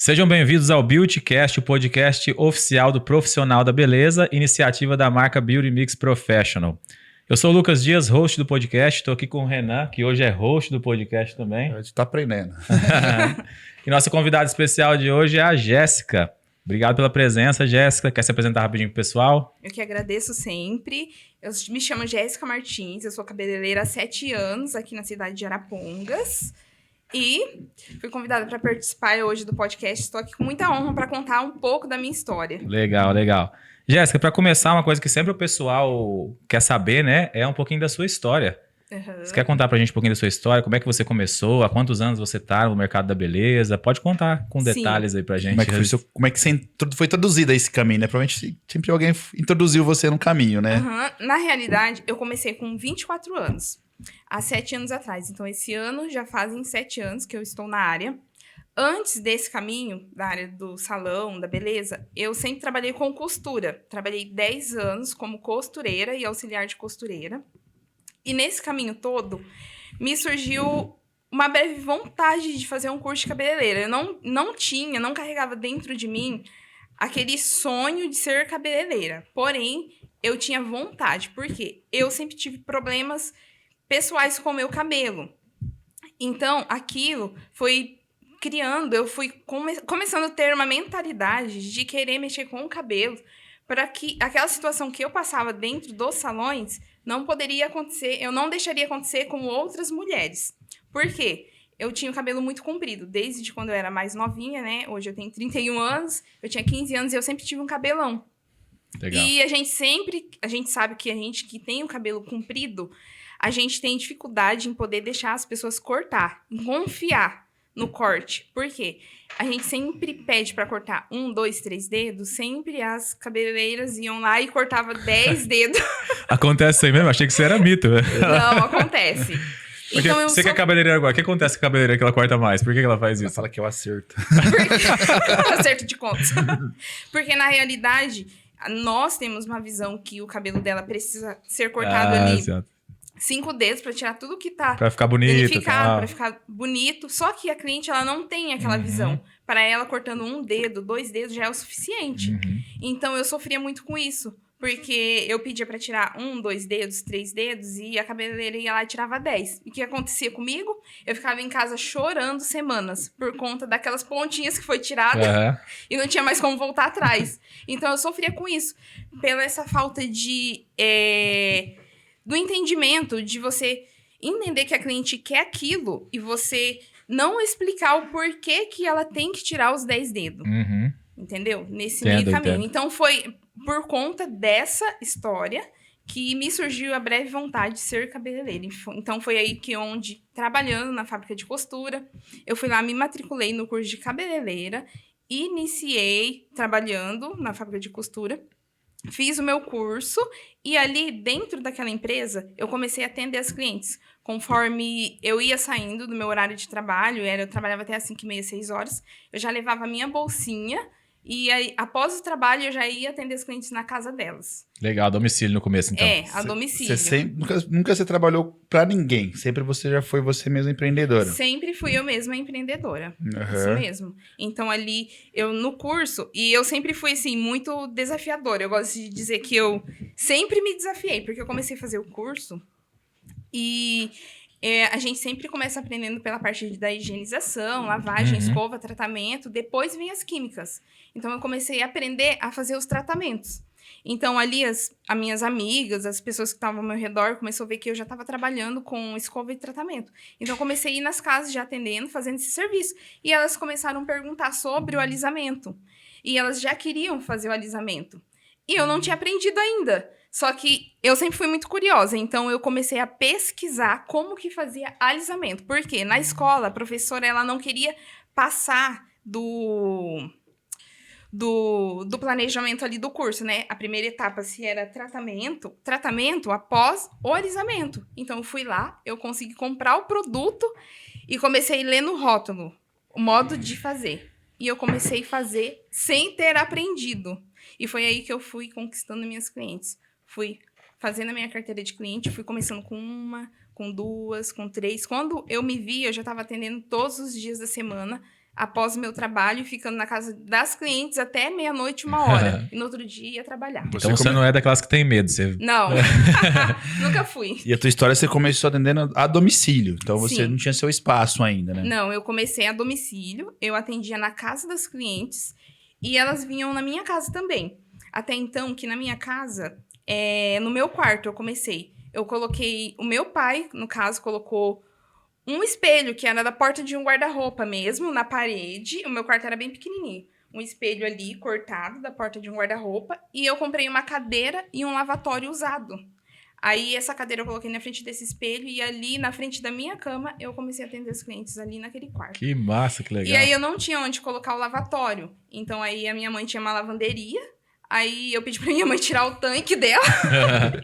Sejam bem-vindos ao Beautycast, o podcast oficial do Profissional da Beleza, iniciativa da marca Beauty Mix Professional. Eu sou o Lucas Dias, host do podcast, estou aqui com o Renan, que hoje é host do podcast também. A gente está aprendendo. E nossa convidada especial de hoje é a Jéssica. Obrigado pela presença, Jéssica. Quer se apresentar rapidinho pro pessoal? Eu que agradeço sempre. Eu me chamo Jéssica Martins, eu sou cabeleireira há 7 anos aqui na cidade de Arapongas. E fui convidada para participar hoje do podcast. Estou aqui com muita honra para contar um pouco da minha história. Legal, legal. Jéssica, para começar, uma coisa que sempre o pessoal quer saber, né? É um pouquinho da sua história. Uhum. Você quer contar pra gente um pouquinho da sua história? Como é que você começou? Há quantos anos você tá no mercado da beleza? Pode contar com detalhes aí pra gente. Como é que você foi introduzido a esse caminho, né? Provavelmente sempre alguém introduziu você no caminho, né? Uhum. Na realidade, eu comecei com 24 anos. Há 7 anos atrás. Então, esse ano já fazem 7 anos que eu estou na área. Antes desse caminho, da área do salão, da beleza, eu sempre trabalhei com costura. Trabalhei 10 anos como costureira e auxiliar de costureira. E nesse caminho todo, me surgiu uma breve vontade de fazer um curso de cabeleireira. Eu não carregava dentro de mim aquele sonho de ser cabeleireira. Porém, eu tinha vontade, porque eu sempre tive problemas pessoais com o meu cabelo. Então, aquilo foi criando, eu fui começando a ter uma mentalidade de querer mexer com o cabelo, para que aquela situação que eu passava dentro dos salões não poderia acontecer, eu não deixaria acontecer com outras mulheres. Por quê? Eu tinha o cabelo muito comprido, desde quando eu era mais novinha, né? Hoje eu tenho 31 anos, eu tinha 15 anos e eu sempre tive um cabelão. Legal. E a gente sabe que a gente que tem o cabelo comprido, a gente tem dificuldade em poder deixar as pessoas cortar, em confiar no corte. Por quê? A gente sempre pede para cortar 1, 2, 3 dedos, sempre as cabeleireiras iam lá e cortavam 10 dedos. Acontece isso aí mesmo? Achei que isso era mito. Não, acontece. Então, você que é cabeleireira agora, o que acontece com a cabeleireira que ela corta mais? Por que ela faz isso? Ela fala que eu acerto. Acerto de contas. Porque, na realidade, nós temos uma visão que o cabelo dela precisa ser cortado ali. Certo. 5 dedos para tirar tudo que tá pra ficar bonito, danificado, para ficar bonito. Só que a cliente, ela não tem aquela visão. Para ela, cortando 1 dedo, 2 dedos já é o suficiente. Então, eu sofria muito com isso. Porque eu pedia para tirar 1, 2 dedos, 3 dedos e a cabeleireira ia lá e tirava 10. E o que acontecia comigo? Eu ficava em casa chorando semanas por conta daquelas pontinhas que foi tirada e não tinha mais como voltar atrás. Então, eu sofria com isso. Pela essa falta do entendimento, de você entender que a cliente quer aquilo e você não explicar o porquê que ela tem que tirar os 10 dedos. Entendeu? Nesse meio caminho. Então, foi por conta dessa história que me surgiu a breve vontade de ser cabeleireira. Então, foi aí onde, trabalhando na fábrica de costura, eu fui lá, me matriculei no curso de cabeleireira, iniciei trabalhando na fábrica de costura, fiz o meu curso e ali, dentro daquela empresa, eu comecei a atender as clientes. Conforme eu ia saindo do meu horário de trabalho, eu trabalhava até às 5h30, 6 horas, eu já levava a minha bolsinha e aí, após o trabalho, eu já ia atender as clientes na casa delas. Legal, a domicílio no começo, então. A domicílio. Você nunca você trabalhou pra ninguém, sempre você já foi você mesma empreendedora. Sempre fui eu mesma empreendedora, isso mesmo. Então, ali, eu no curso, e eu sempre fui, assim, muito desafiadora. Eu gosto de dizer que eu sempre me desafiei, porque eu comecei a fazer o curso e a gente sempre começa aprendendo pela parte da higienização, lavagem, escova, tratamento, depois vem as químicas. Então, eu comecei a aprender a fazer os tratamentos. Então, ali, as minhas amigas, as pessoas que estavam ao meu redor, começou a ver que eu já estava trabalhando com escova e tratamento. Então, eu comecei a ir nas casas já atendendo, fazendo esse serviço. E elas começaram a perguntar sobre o alisamento. E elas já queriam fazer o alisamento. E eu não tinha aprendido ainda. Só que eu sempre fui muito curiosa, então eu comecei a pesquisar como que fazia alisamento. Por quê? Na escola, a professora ela não queria passar do planejamento ali do curso, né? A primeira etapa, se era tratamento após o alisamento. Então, eu fui lá, eu consegui comprar o produto e comecei a ler no rótulo o modo de fazer. E eu comecei a fazer sem ter aprendido. E foi aí que eu fui conquistando minhas clientes. Fui fazendo a minha carteira de cliente, fui começando com 1, com 2, com 3. Quando eu me vi, eu já estava atendendo todos os dias da semana após o meu trabalho, ficando na casa das clientes até meia-noite, 1h. E no outro dia ia trabalhar. Então você não é daquelas que tem medo. Você... Não, nunca fui. E a tua história, você começou atendendo a domicílio. Então você Sim. não tinha seu espaço ainda, né? Não, eu comecei a domicílio, eu atendia na casa das clientes e elas vinham na minha casa também. Até então, que na minha casa, no meu quarto eu comecei. Eu coloquei, o meu pai, no caso, colocou um espelho, que era da porta de um guarda-roupa mesmo, na parede. O meu quarto era bem pequenininho. Um espelho ali, cortado, da porta de um guarda-roupa. E eu comprei uma cadeira e um lavatório usado. Aí, essa cadeira eu coloquei na frente desse espelho. E ali, na frente da minha cama, eu comecei a atender os clientes ali naquele quarto. Que massa, que legal. E aí, eu não tinha onde colocar o lavatório. Então, aí, a minha mãe tinha uma lavanderia. Aí, eu pedi pra minha mãe tirar o tanque dela.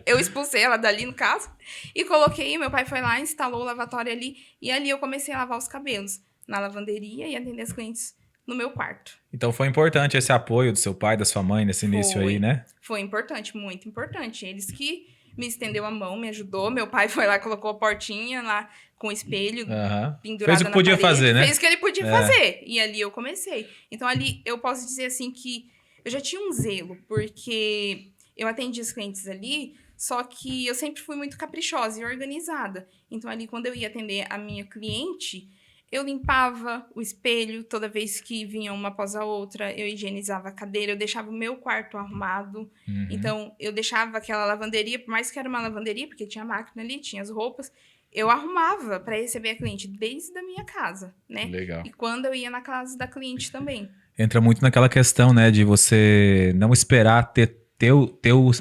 Eu expulsei ela dali, no caso. E coloquei, meu pai foi lá, instalou o lavatório ali. E ali, eu comecei a lavar os cabelos na lavanderia e atender as clientes no meu quarto. Então foi importante esse apoio do seu pai, da sua mãe nesse início aí, né? Foi importante, muito importante. Eles que me estendeu a mão, me ajudou. Meu pai foi lá, colocou a portinha lá com o espelho pendurado. Fez o que podia fazer, né? Fez o que ele podia fazer. E ali eu comecei. Então ali eu posso dizer assim que eu já tinha um zelo, porque eu atendi os clientes ali, só que eu sempre fui muito caprichosa e organizada. Então ali quando eu ia atender a minha cliente, eu limpava o espelho toda vez que vinha uma após a outra, eu higienizava a cadeira, eu deixava o meu quarto arrumado. Então, eu deixava aquela lavanderia, por mais que era uma lavanderia, porque tinha máquina ali, tinha as roupas, eu arrumava para receber a cliente desde a minha casa, né? Legal. E quando eu ia na casa da cliente também. Entra muito naquela questão, né, de você não esperar ter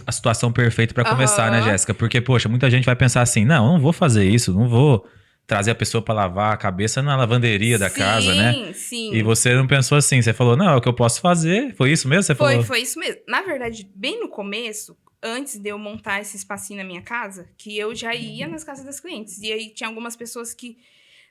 a situação perfeita para começar, né, Jéssica? Porque, poxa, muita gente vai pensar assim, não vou fazer isso, não vou trazer a pessoa para lavar a cabeça na lavanderia da casa, né? Sim, sim. E você não pensou assim, você falou, não, é o que eu posso fazer. Foi isso mesmo? Você falou? Foi isso mesmo. Na verdade, bem no começo, antes de eu montar esse espacinho na minha casa, que eu já ia nas casas das clientes. E aí tinha algumas pessoas que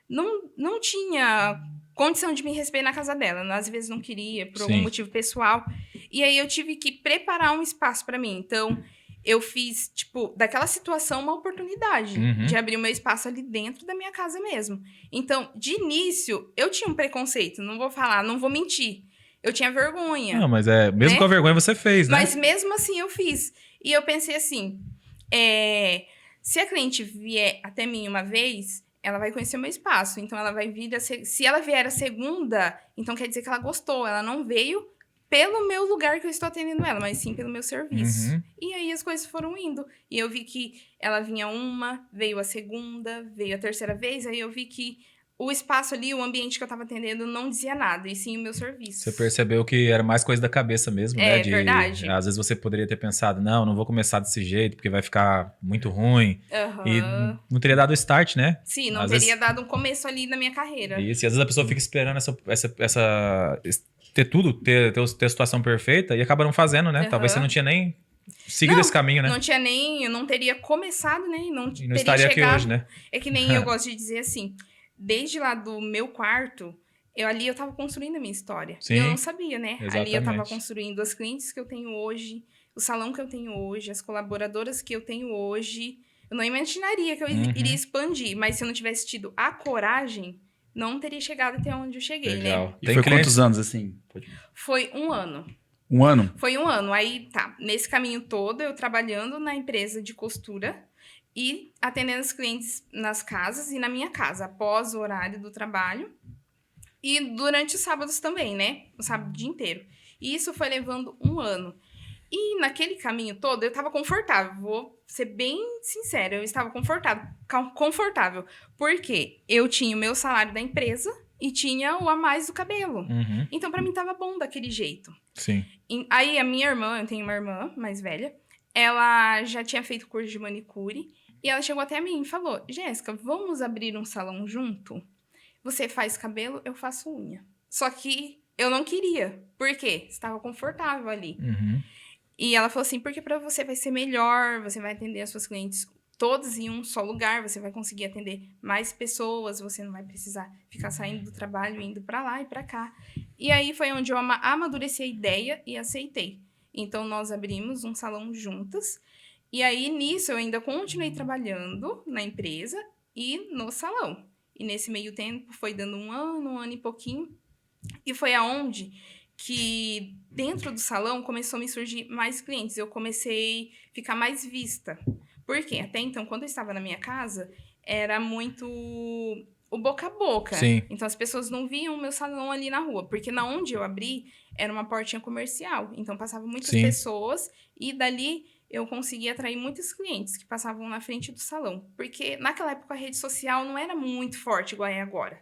não tinha condição de me receber na casa dela. Às vezes não queria, por algum motivo pessoal. E aí eu tive que preparar um espaço para mim. Então, eu fiz, tipo, daquela situação uma oportunidade de abrir o meu espaço ali dentro da minha casa mesmo. Então, de início, eu tinha um preconceito. Não vou falar, não vou mentir. Eu tinha vergonha. Não, mas mesmo com a vergonha você fez, né? Mas mesmo assim eu fiz. E eu pensei assim, se a cliente vier até mim uma vez, ela vai conhecer o meu espaço. Então, ela vai vir... Se ela vier a segunda, então quer dizer que ela gostou. Ela não veio pelo meu lugar que eu estou atendendo ela, mas sim pelo meu serviço. E aí as coisas foram indo. E eu vi que ela vinha veio a segunda, veio a terceira vez. Aí eu vi que o espaço ali, o ambiente que eu estava atendendo não dizia nada, e sim o meu serviço. Você percebeu que era mais coisa da cabeça mesmo, né? Verdade. Às vezes você poderia ter pensado, não vou começar desse jeito, porque vai ficar muito ruim. E não teria dado start, né? Sim, não teria dado um começo ali na minha carreira. Isso, e às vezes a pessoa fica esperando ter a situação perfeita e acaba não fazendo, né? Talvez você não tinha nem seguido esse caminho, né? Não tinha nem... Eu não teria começado, né? E não teria estaria chegado. Aqui hoje, né? É que nem eu gosto de dizer assim, desde lá do meu quarto, eu tava construindo a minha história. Sim, e eu não sabia, né? Exatamente. Ali eu tava construindo as clientes que eu tenho hoje, o salão que eu tenho hoje, as colaboradoras que eu tenho hoje. Eu não imaginaria que eu iria expandir, mas se eu não tivesse tido a coragem, não teria chegado até onde eu cheguei, Legal. né? E foi quantos anos, assim? Foi 1 ano. 1 ano? Foi 1 ano. Aí, tá. Nesse caminho todo, eu trabalhando na empresa de costura e atendendo os clientes nas casas e na minha casa, após o horário do trabalho. E durante os sábados também, né? O sábado o dia inteiro. E isso foi levando 1 ano. E naquele caminho todo, eu estava confortável. Vou ser bem sincera, eu estava confortável. Porque eu tinha o meu salário da empresa e tinha o a mais do cabelo. Então, para mim, tava bom daquele jeito. Sim. Aí, a minha irmã, eu tenho uma irmã mais velha, ela já tinha feito curso de manicure. E ela chegou até mim e falou, Jéssica, vamos abrir um salão junto? Você faz cabelo, eu faço unha. Só que eu não queria. Por quê? Estava confortável ali. E ela falou assim, porque para você vai ser melhor, você vai atender as suas clientes todas em um só lugar, você vai conseguir atender mais pessoas, você não vai precisar ficar saindo do trabalho, indo para lá e para cá. E aí foi onde eu amadureci a ideia e aceitei. Então, nós abrimos um salão juntas. E aí, nisso, eu ainda continuei trabalhando na empresa e no salão. E nesse meio tempo, foi dando 1 ano e pouquinho. E foi aonde que dentro do salão começou a me surgir mais clientes. Eu comecei a ficar mais vista. Por quê? Até então, quando eu estava na minha casa, era muito o boca a boca. Sim. Então, as pessoas não viam o meu salão ali na rua. Porque na onde eu abri, era uma portinha comercial. Então, passavam muitas Sim. pessoas e dali eu conseguia atrair muitos clientes que passavam na frente do salão. Porque naquela época a rede social não era muito forte igual é agora.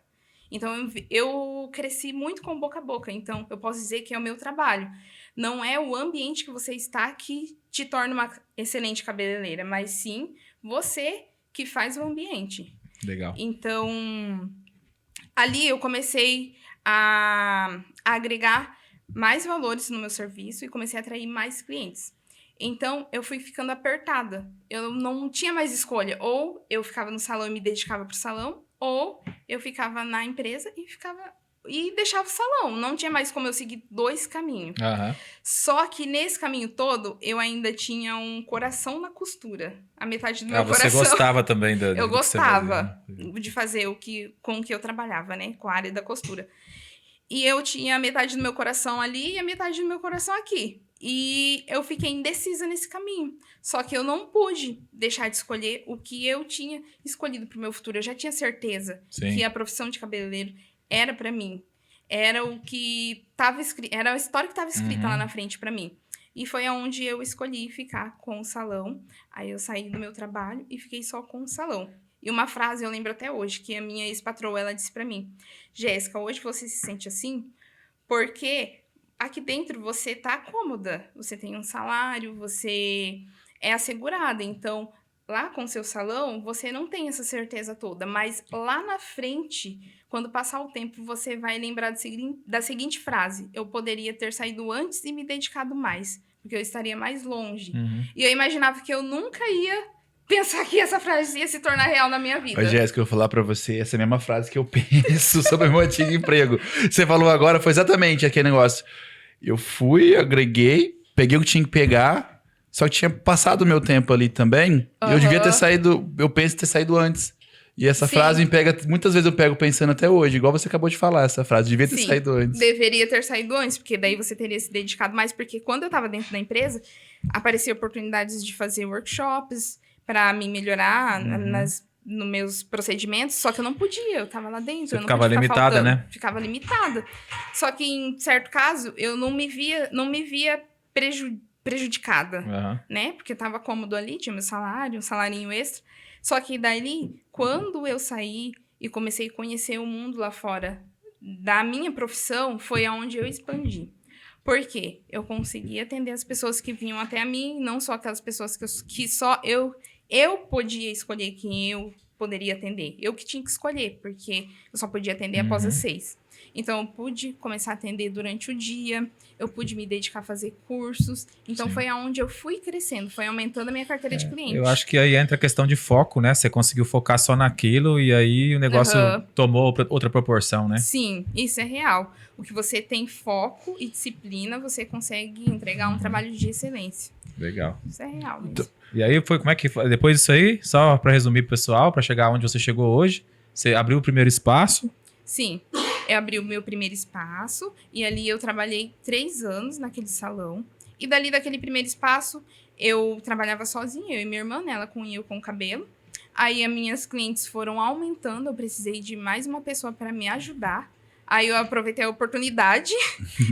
Então, eu cresci muito com boca a boca. Então, eu posso dizer que é o meu trabalho. Não é o ambiente que você está que te torna uma excelente cabeleireira, mas sim você que faz o ambiente. Legal. Então, ali eu comecei a agregar mais valores no meu serviço e comecei a atrair mais clientes. Então, eu fui ficando apertada. Eu não tinha mais escolha. Ou eu ficava no salão e me dedicava para o salão, ou eu ficava na empresa e deixava o salão. Não tinha mais como eu seguir 2 caminhos. Aham. Só que nesse caminho todo, eu ainda tinha um coração na costura. A metade do meu Você coração. gostava também Eu do que você gostava fazia, né? de fazer com o que eu trabalhava, né? Com a área da costura. E eu tinha a metade do meu coração ali e a metade do meu coração aqui. E eu fiquei indecisa nesse caminho. Só que eu não pude deixar de escolher o que eu tinha escolhido para o meu futuro. Eu já tinha certeza Sim. que a profissão de cabeleireiro era para mim. Era o que estava escrito, era a história que estava escrita lá na frente para mim. E foi aonde eu escolhi ficar com o salão. Aí eu saí do meu trabalho e fiquei só com o salão. E uma frase eu lembro até hoje, que a minha ex-patroa, ela disse para mim: Jéssica, hoje você se sente assim porque aqui dentro você tá cômoda. Você tem um salário, você é assegurada. Então, lá com o seu salão, você não tem essa certeza toda. Mas lá na frente, quando passar o tempo, você vai lembrar da seguinte frase: eu poderia ter saído antes e me dedicado mais, porque eu estaria mais longe. Uhum. E eu imaginava que eu nunca ia pensar que essa frase ia se tornar real na minha vida. Ô, Jéssica, eu vou falar pra você essa mesma frase que eu penso sobre o meu antigo emprego. Você falou agora, foi exatamente aquele negócio. Eu fui, agreguei, peguei o que tinha que pegar, só que tinha passado o meu tempo ali também. E eu devia ter saído, eu penso ter saído antes. E essa Sim. frase me pega, muitas vezes eu pego pensando até hoje, igual você acabou de falar, essa frase, devia ter Sim, saído antes. deveria ter saído antes, porque daí você teria se dedicado mais, porque quando eu estava dentro da empresa, apareciam oportunidades de fazer workshops para me melhorar nos meus procedimentos, só que eu não podia, eu estava lá dentro. Você eu não ficava podia ficar limitada, faltando. né? Ficava limitada. Só que em certo caso, eu não me via prejudicada, Aham. né? Porque eu estava cômodo ali, tinha meu salário, um salarinho extra. Só que daí, quando eu saí e comecei a conhecer o mundo lá fora da minha profissão, foi aonde eu expandi. Por quê? Eu consegui atender as pessoas que vinham até a mim, não só aquelas pessoas que só eu podia escolher quem eu poderia atender. Eu que tinha que escolher, porque eu só podia atender após as 6. Então, eu pude começar a atender durante o dia, eu pude me dedicar a fazer cursos. Então, Sim. foi aonde eu fui crescendo, foi aumentando a minha carteira de clientes. Eu acho que aí entra a questão de foco, né? Você conseguiu focar só naquilo e aí o negócio tomou outra proporção, né? Sim, isso é real. O que você tem foco e disciplina, você consegue entregar um trabalho de excelência. Legal. Isso é real mesmo. E aí como é que foi? Depois disso aí, só para resumir pro pessoal, para chegar onde você chegou hoje, você abriu o primeiro espaço. Sim, eu abri o meu primeiro espaço e ali eu trabalhei 3 anos naquele salão. E dali daquele primeiro espaço, eu trabalhava sozinha, eu e minha irmã, né? Ela com eu com o cabelo. Aí as minhas clientes foram aumentando, eu precisei de mais uma pessoa para me ajudar. Aí eu aproveitei a oportunidade.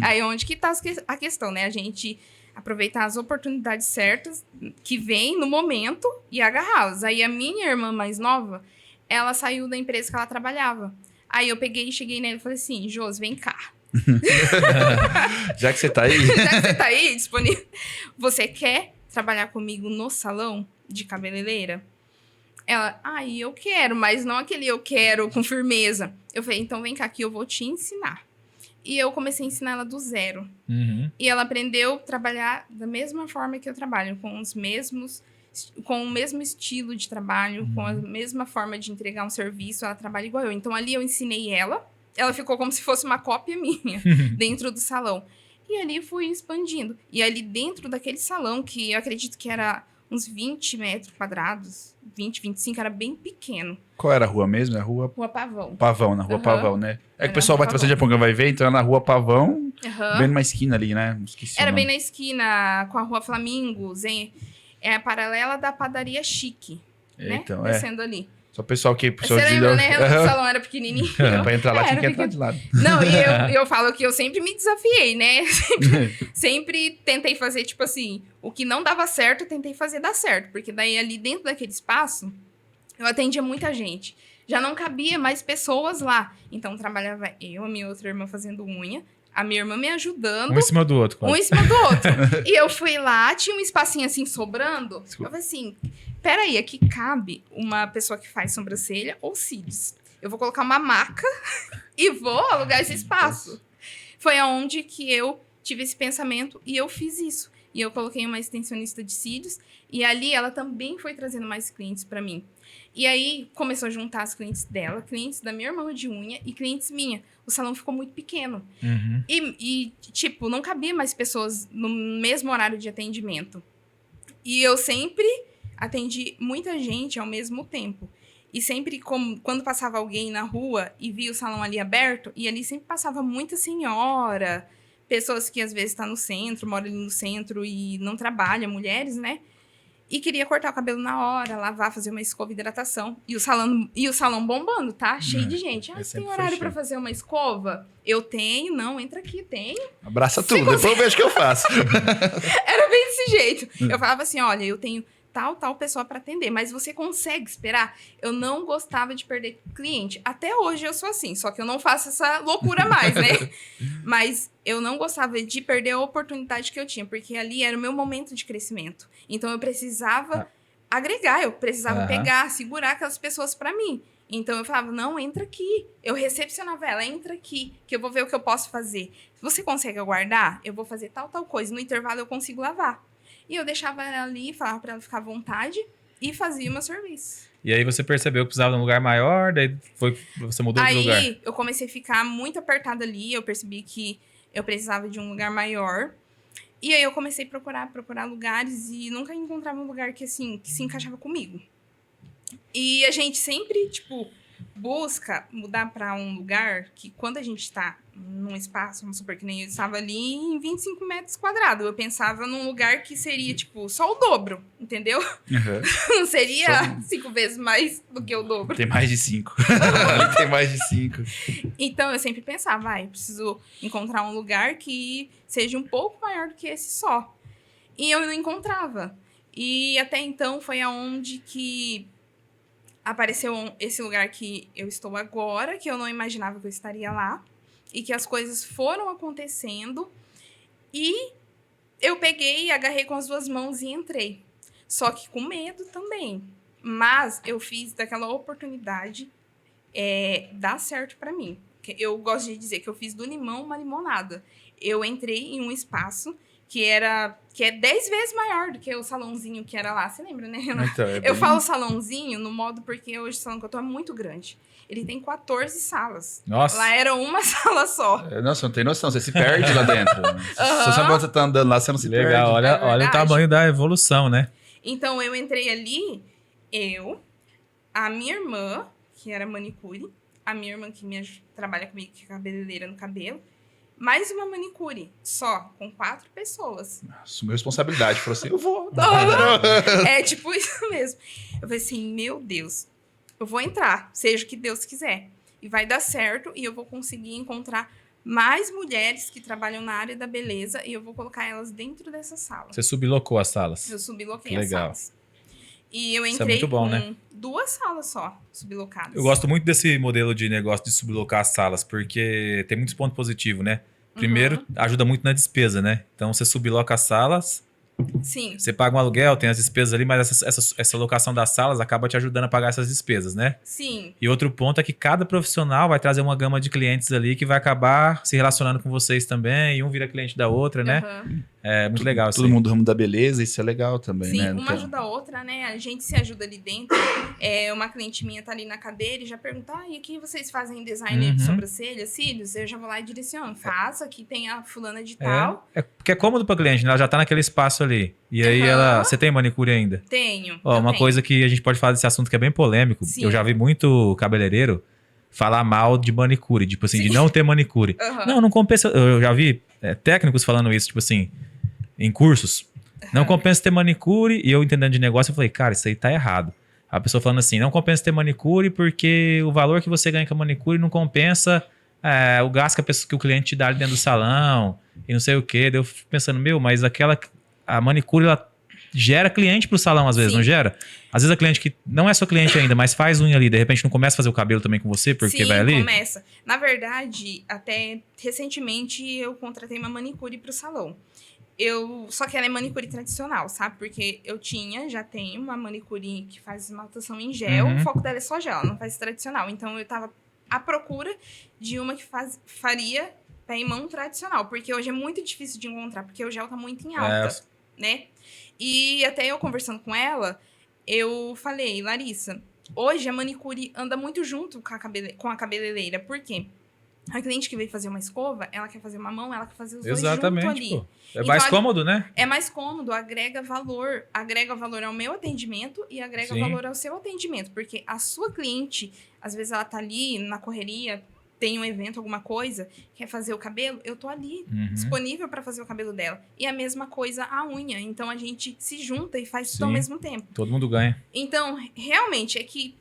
Aí onde que tá a questão, né? A gente aproveitar as oportunidades certas que vêm no momento e agarrá-las. Aí a minha irmã mais nova, ela saiu da empresa que ela trabalhava. Aí eu peguei e cheguei nele e falei assim: Josi, vem cá. Já que você tá aí. Já que você tá aí, disponível, você quer trabalhar comigo no salão de cabeleireira? Ela, eu quero, mas não aquele eu quero com firmeza. Eu falei, então vem cá que eu vou te ensinar. E eu comecei a ensinar ela do zero. Uhum. E ela aprendeu a trabalhar da mesma forma que eu trabalho, com o mesmo estilo de trabalho, com a mesma forma de entregar um serviço, ela trabalha igual eu. Então, ali eu ensinei ela ficou como se fosse uma cópia minha, dentro do salão. E ali fui expandindo. E ali dentro daquele salão, que eu acredito que era uns 20 metros quadrados, 20, 25, era bem pequeno. Qual era a rua mesmo? É a rua Rua Pavão. Pavão, na rua Aham. Pavão, né? É que Era o pessoal vai Pavão. trazer Japão que vai ver, então é na rua Pavão, Aham. bem numa esquina ali, né? Esqueci o Era nome. bem na esquina com a Rua Flamingos, hein? É a paralela da padaria Chique, né? Então, Descendo ali. Só o pessoal que... Você lembra, né? O salão era pequenininho. Pra entrar lá, tinha Era que entrar de lado. Não, e eu falo que eu sempre me desafiei, né? Sempre tentei fazer, tipo assim, o que não dava certo, eu tentei fazer dar certo. Porque daí ali dentro daquele espaço, eu atendia muita gente. Já não cabia mais pessoas lá. Então trabalhava eu, a minha outra irmã fazendo unha, a minha irmã me ajudando. Um em cima do outro, Um quase. em cima do outro. E eu fui lá, tinha um espacinho assim sobrando. Desculpa. Eu falei assim: peraí, aqui cabe uma pessoa que faz sobrancelha ou cílios. Eu vou colocar uma maca e vou alugar esse espaço. Foi aonde que eu tive esse pensamento e eu fiz isso. E eu coloquei uma extensionista de cílios. E ali ela também foi trazendo mais clientes pra mim. E aí começou a juntar as clientes dela, clientes da minha irmã de unha e clientes minha. O salão ficou muito pequeno. Uhum. Tipo, não cabia mais pessoas no mesmo horário de atendimento. E eu sempre atendi muita gente ao mesmo tempo. E sempre, quando passava alguém na rua e via o salão ali aberto, e ali sempre passava muita senhora, pessoas que às vezes estão no centro, moram ali no centro e não trabalham, mulheres, né? E queria cortar o cabelo na hora, lavar, fazer uma escova e hidratação. E o salão bombando, tá? Cheio de gente. Ah, você tem sempre foi horário pra cheio. fazer uma escova? Eu tenho, não, entra aqui, tenho. Abraça tudo, depois eu vejo o que eu faço. Era bem desse jeito. Eu falava assim, olha, eu tenho tal pessoa pra atender, mas você consegue esperar? Eu não gostava de perder cliente. Até hoje eu sou assim, só que eu não faço essa loucura mais, né? Mas eu não gostava de perder a oportunidade que eu tinha, porque ali era o meu momento de crescimento. Então eu precisava agregar, eu precisava Aham. pegar, segurar aquelas pessoas pra mim. Então eu falava, não, entra aqui. Eu recepcionava ela, entra aqui, que eu vou ver o que eu posso fazer. Você consegue aguardar? Eu vou fazer tal coisa. No intervalo eu consigo lavar. E eu deixava ela ali, falava pra ela ficar à vontade e fazia o meu serviço. E aí você percebeu que precisava de um lugar maior, daí você mudou de lugar. Aí eu comecei a ficar muito apertada ali, eu percebi que eu precisava de um lugar maior. E aí eu comecei a procurar lugares e nunca encontrava um lugar que, assim, que se encaixava comigo. E a gente sempre, tipo, busca mudar pra um lugar que quando a gente tá num espaço, vamos supor que nem eu estava ali em 25 metros quadrados. Eu pensava num lugar que seria, tipo, só o dobro, entendeu? Uhum. Não seria 5 vezes mais do que o dobro. Tem mais de 5. Ali tem mais de 5. Então, eu sempre pensava, preciso encontrar um lugar que seja um pouco maior do que esse só. E eu não encontrava. E até então foi aonde que apareceu esse lugar que eu estou agora, que eu não imaginava que eu estaria lá. E que as coisas foram acontecendo. E eu peguei, agarrei com as 2 mãos e entrei. Só que com medo também. Mas eu fiz daquela oportunidade dar certo pra mim. Eu gosto de dizer que eu fiz do limão uma limonada. Eu entrei em um espaço que é 10 vezes maior do que o salãozinho que era lá. Você lembra, né, Renan? Então, Eu falo salãozinho no modo porque hoje o salão que eu tô é muito grande. Ele tem 14 salas. Nossa. Lá era uma sala só. Nossa, você não tem noção, você se perde lá dentro. Se você sabe onde você tá andando lá, você não se Legal, perde. olha o verdade. tamanho da evolução, né? Então, eu entrei ali, a minha irmã, que era manicure, a minha irmã que trabalha comigo, que é cabeleireira no cabelo, mais uma manicure, só, com 4 pessoas. Assumiu responsabilidade, falou assim, eu vou. É tipo isso mesmo. Eu falei assim, meu Deus, eu vou entrar, seja o que Deus quiser. E vai dar certo e eu vou conseguir encontrar mais mulheres que trabalham na área da beleza e eu vou colocar elas dentro dessa sala. Você sublocou as salas. Eu subloquei Que as legal. salas. E eu Isso é entrei muito bom, com né? 2 salas só, sublocadas. Eu gosto muito desse modelo de negócio de sublocar as salas, porque tem muitos pontos positivos, né? Primeiro, ajuda muito na despesa, né? Então, você subloca as salas, Sim, você paga um aluguel, tem as despesas ali, mas essa locação das salas acaba te ajudando a pagar essas despesas, né? sim. E outro ponto é que cada profissional vai trazer uma gama de clientes ali que vai acabar se relacionando com vocês também, e um vira cliente da outra, né? Aham. É muito legal isso Todo aí. mundo do ramo da beleza, isso é legal também, Sim, né? uma Então, ajuda a outra, né? A gente se ajuda ali dentro. Uma cliente minha tá ali na cadeira e já pergunta, e aqui vocês fazem design de sobrancelha, cílios? Eu já vou lá e direciono. Faça, aqui tem a fulana de tal. Porque é cômodo pra cliente, né? Ela já tá naquele espaço ali. E aí Aham. você tem manicure ainda? Tenho. Ó, eu uma tenho. coisa que a gente pode falar desse assunto que é bem polêmico. Sim. Eu já vi muito cabeleireiro falar mal de manicure, tipo assim, de não ter manicure. Aham. Não compensa. Eu já vi técnicos falando isso, tipo assim, em cursos. Não compensa ter manicure. E eu entendendo de negócio, eu falei, cara, isso aí tá errado. A pessoa falando assim, não compensa ter manicure porque o valor que você ganha com a manicure não compensa o gasto que o cliente te dá ali dentro do salão e não sei o quê. Daí eu fico pensando, mas a manicure, ela gera cliente pro salão às vezes, Sim. não gera? Às vezes a cliente que não é sua cliente ainda, mas faz unha ali, de repente não começa a fazer o cabelo também com você porque Sim, vai ali? começa. Na verdade, até recentemente eu contratei uma manicure pro salão. Só que ela é manicure tradicional, sabe? Porque já tenho uma manicure que faz esmaltação em gel, o foco dela é só gel, ela não faz tradicional. Então eu tava à procura de uma que faria pé e mão tradicional, porque hoje é muito difícil de encontrar, porque o gel tá muito em alta, né? E até eu conversando com ela, eu falei, Larissa, hoje a manicure anda muito junto com a cabeleireira, por quê? A cliente que veio fazer uma escova, ela quer fazer uma mão, ela quer fazer os dois junto ali. Pô. É Então, mais cômodo, né? É mais cômodo, agrega valor ao meu atendimento e agrega valor ao seu atendimento, porque a sua cliente, às vezes ela tá ali na correria, tem um evento, alguma coisa, quer fazer o cabelo, eu tô ali, disponível para fazer o cabelo dela. E a mesma coisa a unha, então a gente se junta e faz tudo ao mesmo tempo. Todo mundo ganha. Então, realmente, é que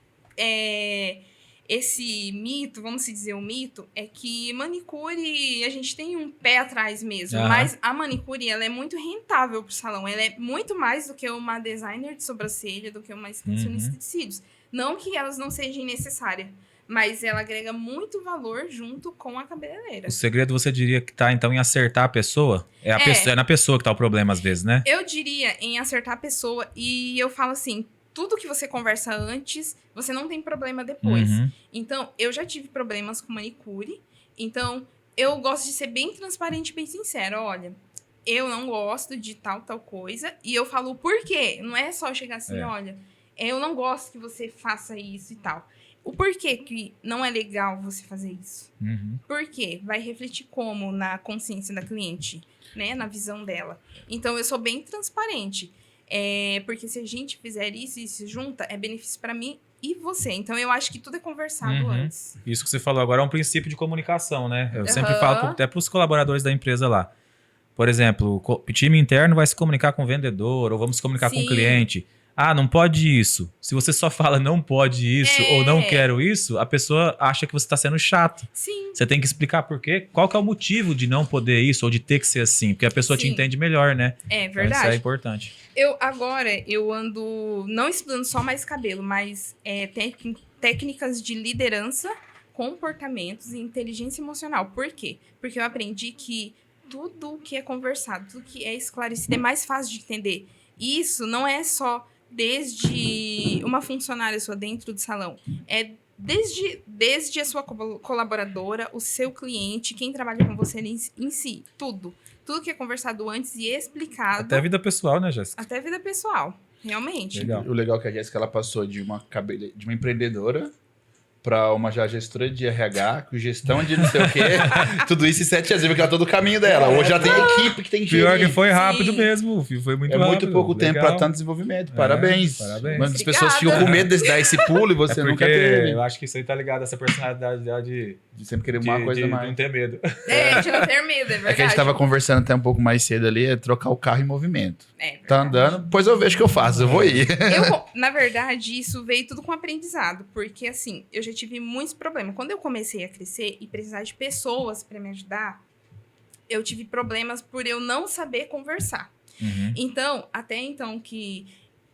esse mito, vamos dizer o mito, é que manicure, a gente tem um pé atrás mesmo. Mas a manicure, ela é muito rentável pro salão. Ela é muito mais do que uma designer de sobrancelha, do que uma extensionista de cílios. Não que elas não sejam necessárias, mas ela agrega muito valor junto com a cabeleireira. O segredo você diria que tá, então, em acertar a pessoa? É na pessoa que tá o problema, às vezes, né? Eu diria em acertar a pessoa e eu falo assim, tudo que você conversa antes, você não tem problema depois. Então, eu já tive problemas com manicure. Então, eu gosto de ser bem transparente e bem sincera. Olha, eu não gosto de tal coisa. E eu falo o porquê. Não é só chegar assim, olha, eu não gosto que você faça isso e tal. O porquê que não é legal você fazer isso? Por quê? Vai refletir como na consciência da cliente, né? Na visão dela. Então, eu sou bem transparente. Porque se a gente fizer isso e se junta, é benefício para mim e você. Então, eu acho que tudo é conversado antes. Isso que você falou agora é um princípio de comunicação, né? Eu sempre falo até para os colaboradores da empresa lá. Por exemplo, o time interno vai se comunicar com o vendedor ou vamos se comunicar com o cliente. Ah, não pode isso. Se você só fala não pode isso ou não quero isso, a pessoa acha que você está sendo chato. Sim. Você tem que explicar por quê, qual que é o motivo de não poder isso ou de ter que ser assim, porque a pessoa te entende melhor, né? É Então, verdade. isso é importante. Agora, eu ando não estudando só mais cabelo, mas técnicas de liderança, comportamentos e inteligência emocional. Por quê? Porque eu aprendi que tudo que é conversado, tudo que é esclarecido é mais fácil de entender. Isso não é só desde uma funcionária sua dentro do salão. É desde a sua colaboradora, o seu cliente, quem trabalha com você em si. Tudo. Tudo que é conversado antes e explicado. Até a vida pessoal, né, Jéssica? Até a vida pessoal. Realmente. Legal. O legal é que a Jéssica, ela passou de uma empreendedora para uma já gestora de RH, com gestão de não sei o quê, tudo isso em 7 anos, porque ela todo o caminho dela. Hoje já tem equipe que tem que Pior que foi Sim. rápido mesmo, foi muito É rápido. muito pouco tempo Legal. para tanto desenvolvimento. Parabéns. Parabéns. Muitas Obrigada. pessoas ficam com medo de dar esse pulo e você É nunca porque teve. eu acho que isso aí tá ligado a essa personalidade de De sempre querer uma coisa mais. não ter medo. De não ter medo, é verdade. É que a gente tava conversando até um pouco mais cedo ali, é trocar o carro em movimento. Verdade. Tá andando, depois eu vejo o que eu faço, eu vou ir. Na verdade, isso veio tudo com aprendizado, porque assim, eu já tive muitos problemas. Quando eu comecei a crescer e precisar de pessoas para me ajudar, eu tive problemas por eu não saber conversar. Então, até então que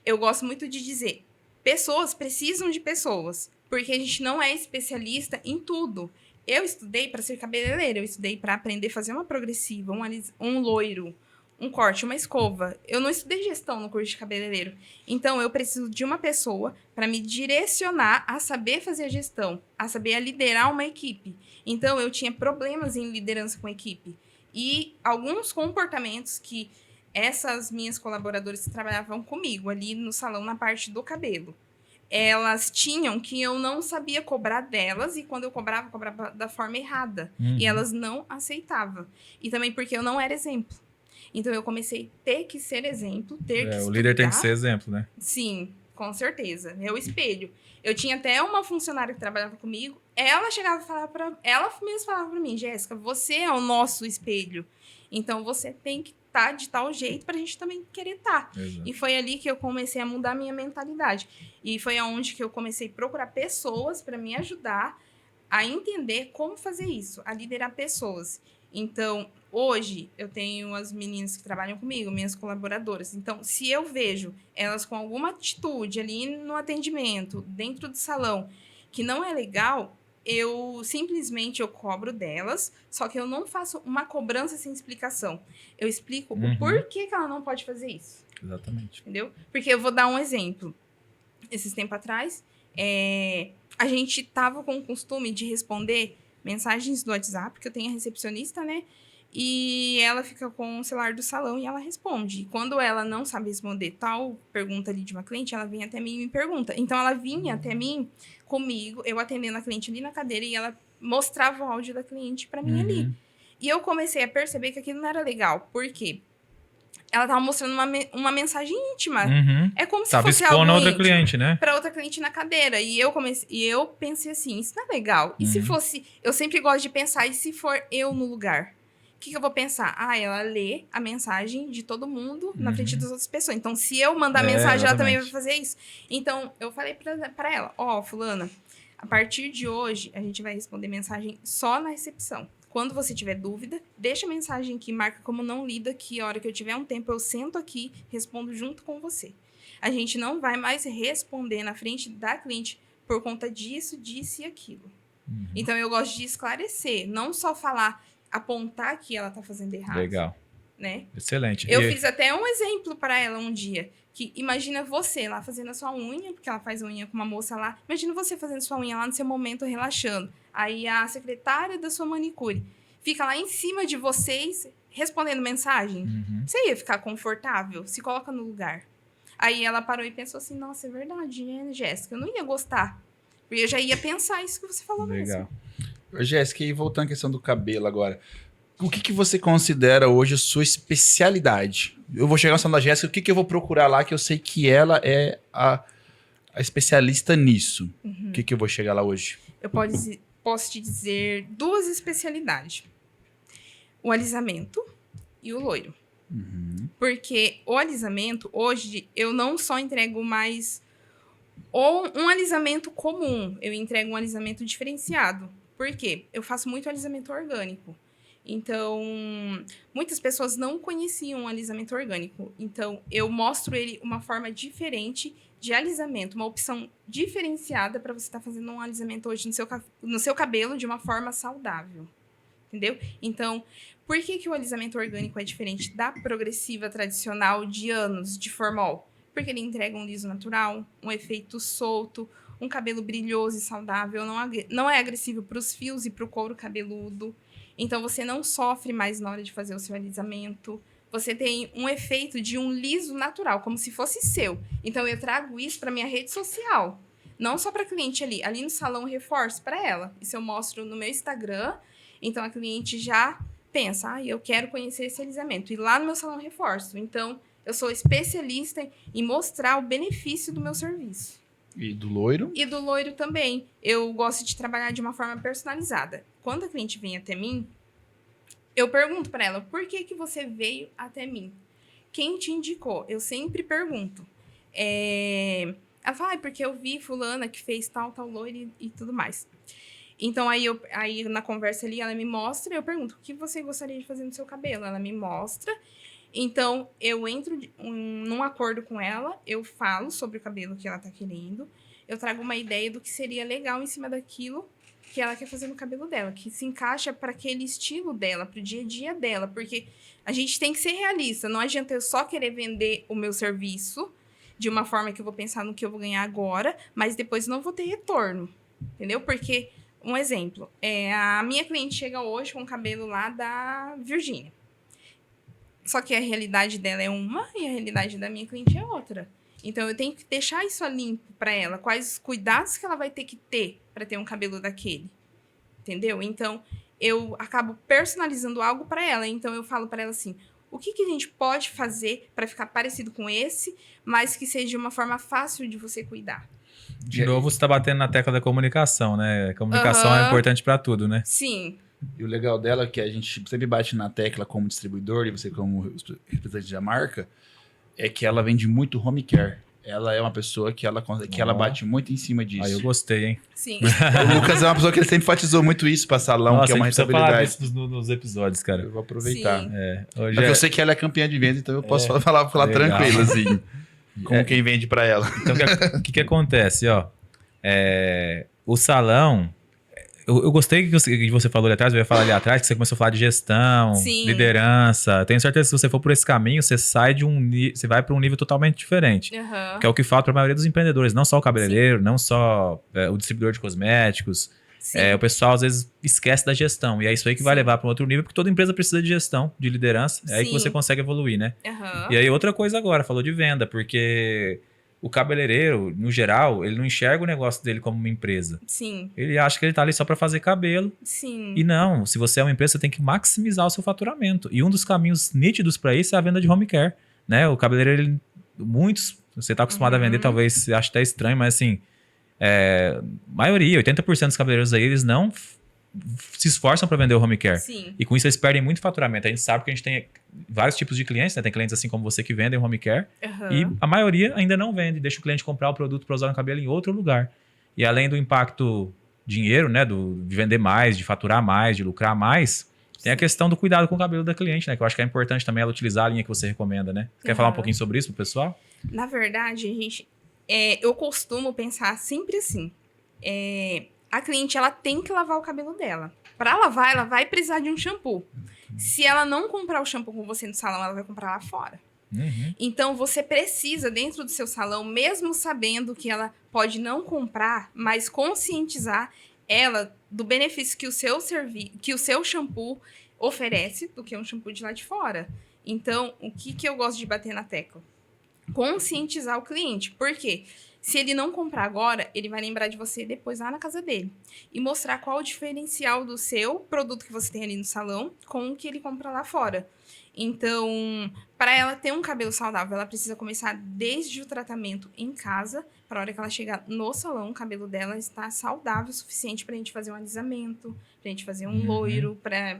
eu gosto muito de dizer, pessoas precisam de pessoas, porque a gente não é especialista em tudo. Eu estudei para ser cabeleireira, eu estudei para aprender a fazer uma progressiva, um loiro, um corte, uma escova. Eu não estudei gestão no curso de cabeleireiro. Então, eu preciso de uma pessoa para me direcionar a saber fazer a gestão, a saber liderar uma equipe. Então, eu tinha problemas em liderança com equipe. E alguns comportamentos que essas minhas colaboradoras que trabalhavam comigo ali no salão, na parte do cabelo, elas tinham que eu não sabia cobrar delas, e quando eu cobrava da forma errada. E elas não aceitavam. E também porque eu não era exemplo. Então eu comecei a ter que ser exemplo, ter que O líder tem que ser estudar. exemplo, né? Sim, com certeza. É o espelho. Eu tinha até uma funcionária que trabalhava comigo, ela chegava e falava ela mesma falava pra mim, Jéssica, você é o nosso espelho. Então você tem que estar de tal jeito pra gente também querer estar. Exato. E foi ali que eu comecei a mudar a minha mentalidade. E foi aonde que eu comecei a procurar pessoas para me ajudar a entender como fazer isso, a liderar pessoas. Então, hoje, eu tenho as meninas que trabalham comigo, minhas colaboradoras. Então, se eu vejo elas com alguma atitude ali no atendimento, dentro do salão, que não é legal, eu simplesmente cobro delas, só que eu não faço uma cobrança sem explicação. Eu explico o porquê que ela não pode fazer isso. Exatamente. Entendeu? Porque eu vou dar um exemplo. Esses tempos atrás, a gente tava com o costume de responder mensagens do WhatsApp, porque eu tenho a recepcionista, né? E ela fica com o celular do salão e ela responde. E quando ela não sabe responder tal pergunta ali de uma cliente, ela vem até mim e me pergunta. Então, ela vinha até mim, comigo, eu atendendo a cliente ali na cadeira, e ela mostrava o áudio da cliente pra mim ali. E eu comecei a perceber que aquilo não era legal. Por quê? Ela tava mostrando uma mensagem íntima. É como se Tava fosse algo expondo a outra íntimo cliente, né? pra outra cliente na cadeira. E eu pensei assim, isso não é legal. E se fosse... Eu sempre gosto de pensar, e se for eu no lugar? O que eu vou pensar? Ela lê a mensagem de todo mundo na frente das outras pessoas. Então, se eu mandar mensagem, ela também vai fazer isso. Então, eu falei pra ela, fulana, a partir de hoje, a gente vai responder mensagem só na recepção. Quando você tiver dúvida, deixa a mensagem aqui, marca como não lida, que a hora que eu tiver um tempo, eu sento aqui, respondo junto com você. A gente não vai mais responder na frente da cliente por conta disso, disso e aquilo. Então, eu gosto de esclarecer, não só falar, apontar que ela tá fazendo errado. Legal. Né? Excelente. Eu fiz até um exemplo para ela um dia, que imagina você lá fazendo a sua unha, porque ela faz unha com uma moça lá, imagina você fazendo sua unha lá no seu momento, relaxando. Aí a secretária da sua manicure fica lá em cima de vocês, respondendo mensagem. Você ia ficar confortável? Se coloca no lugar. Aí ela parou e pensou assim, nossa, é verdade, né, Jéssica? Eu não ia gostar. Porque eu já ia pensar isso que você falou mesmo. Jéssica, e voltando à questão do cabelo agora, o que você considera hoje a sua especialidade? Eu vou chegar na questão da Jéssica, o que eu vou procurar lá que eu sei que ela é a especialista nisso? O que eu vou chegar lá hoje? Eu posso te dizer duas especialidades. O alisamento e o loiro. Porque o alisamento, hoje, eu não só entrego mais um alisamento comum, eu entrego um alisamento diferenciado. Por quê? Eu faço muito alisamento orgânico. Então, muitas pessoas não conheciam o alisamento orgânico. Então, eu mostro ele uma forma diferente de alisamento, uma opção diferenciada para você estar fazendo um alisamento hoje no seu cabelo de uma forma saudável. Entendeu? Então, por que o alisamento orgânico é diferente da progressiva tradicional de anos de formol? Porque ele entrega um liso natural, um efeito solto, um cabelo brilhoso e saudável, não é agressivo para os fios e para o couro cabeludo. Então, você não sofre mais na hora de fazer o seu alisamento. Você tem um efeito de um liso natural, como se fosse seu. Então, eu trago isso para minha rede social. Não só para a cliente ali. Ali no salão, eu reforço para ela. Isso eu mostro no meu Instagram. Então, a cliente já pensa, eu quero conhecer esse alisamento. E lá no meu salão, eu reforço. Então, eu sou especialista em mostrar o benefício do meu serviço. E do loiro? E do loiro também. Eu gosto de trabalhar de uma forma personalizada. Quando a cliente vem até mim, eu pergunto para ela, por que você veio até mim? Quem te indicou? Eu sempre pergunto. Ela fala, porque eu vi fulana que fez tal loiro e tudo mais. Então, aí na conversa ali, ela me mostra, eu pergunto, o que você gostaria de fazer no seu cabelo? Ela me mostra. Então, eu entro num acordo com ela, eu falo sobre o cabelo que ela tá querendo, eu trago uma ideia do que seria legal em cima daquilo que ela quer fazer no cabelo dela, que se encaixa para aquele estilo dela, pro dia a dia dela, porque a gente tem que ser realista, não adianta eu só querer vender o meu serviço de uma forma que eu vou pensar no que eu vou ganhar agora, mas depois não vou ter retorno, entendeu? Porque Um exemplo, a minha cliente chega hoje com o cabelo lá da Virgínia. Só que a realidade dela é uma e a realidade da minha cliente é outra. Então, eu tenho que deixar isso limpo para ela. Quais os cuidados que ela vai ter que ter para ter um cabelo daquele. Entendeu? Então, eu acabo personalizando algo para ela. Então, eu falo para ela assim, o que a gente pode fazer para ficar parecido com esse, mas que seja uma forma fácil de você cuidar. De novo, você tá batendo na tecla da comunicação, né? Comunicação é importante para tudo, né? Sim. E o legal dela é que a gente sempre bate na tecla como distribuidor e você como representante da marca, é que ela vende muito home care. Ela é uma pessoa que ela bate muito em cima disso. Aí eu gostei, hein? Sim. O Lucas é uma pessoa que ele sempre enfatizou muito isso pra salão, Nossa, que é uma a gente precisa falar responsabilidade. disso nos episódios, cara. Eu vou aproveitar. Sim. Hoje Porque eu sei que ela é campeã de vendas, então eu posso falar legal. tranquilo, assim. Como quem vende pra ela. Então, o que acontece, ó? O salão... Eu gostei que você falou ali atrás, eu ia falar ali atrás, que você começou a falar de gestão, Sim. liderança. Tenho certeza que se você for por esse caminho, você você vai para um nível totalmente diferente. Uhum. Que é o que falta para a maioria dos empreendedores, não só o cabeleireiro, não só o distribuidor de cosméticos. Sim. O pessoal às vezes esquece da gestão. E é isso aí que vai Sim. levar para um outro nível, porque toda empresa precisa de gestão, de liderança. É aí que Sim. você consegue evoluir, né? Uhum. E aí outra coisa agora, falou de venda, porque o cabeleireiro, no geral, ele não enxerga o negócio dele como uma empresa. Sim. Ele acha que ele tá ali só para fazer cabelo. Sim. E não, se você é uma empresa, você tem que maximizar o seu faturamento. E um dos caminhos nítidos para isso é a venda de home care, né? O cabeleireiro, muitos, você tá acostumado a vender, talvez você ache até estranho, mas assim, maioria, 80% dos cabeleireiros aí, eles não se esforçam para vender o home care. Sim. E com isso eles perdem muito faturamento. A gente sabe que a gente tem vários tipos de clientes, né? Tem clientes assim como você que vendem home care. Uhum. E a maioria ainda não vende. Deixa o cliente comprar o produto para usar no cabelo em outro lugar. E além do impacto dinheiro, né? De vender mais, de faturar mais, de lucrar mais, tem a questão do cuidado com o cabelo da cliente, né? Que eu acho que é importante também ela utilizar a linha que você recomenda, né? Quer falar um pouquinho sobre isso pro pessoal? Na verdade, eu costumo pensar sempre assim. A cliente, ela tem que lavar o cabelo dela. Para lavar, ela vai precisar de um shampoo. Se ela não comprar o shampoo com você no salão, ela vai comprar lá fora. Uhum. Então, você precisa, dentro do seu salão, mesmo sabendo que ela pode não comprar, mas conscientizar ela do benefício que o seu shampoo oferece do que um shampoo de lá de fora. Então, o que eu gosto de bater na tecla? Conscientizar o cliente. Por quê? Se ele não comprar agora, ele vai lembrar de você depois lá na casa dele. E mostrar qual o diferencial do seu produto que você tem ali no salão com o que ele compra lá fora. Então, para ela ter um cabelo saudável, ela precisa começar desde o tratamento em casa. Para a hora que ela chegar no salão, o cabelo dela está saudável o suficiente para a gente fazer um alisamento, para a gente fazer um loiro, para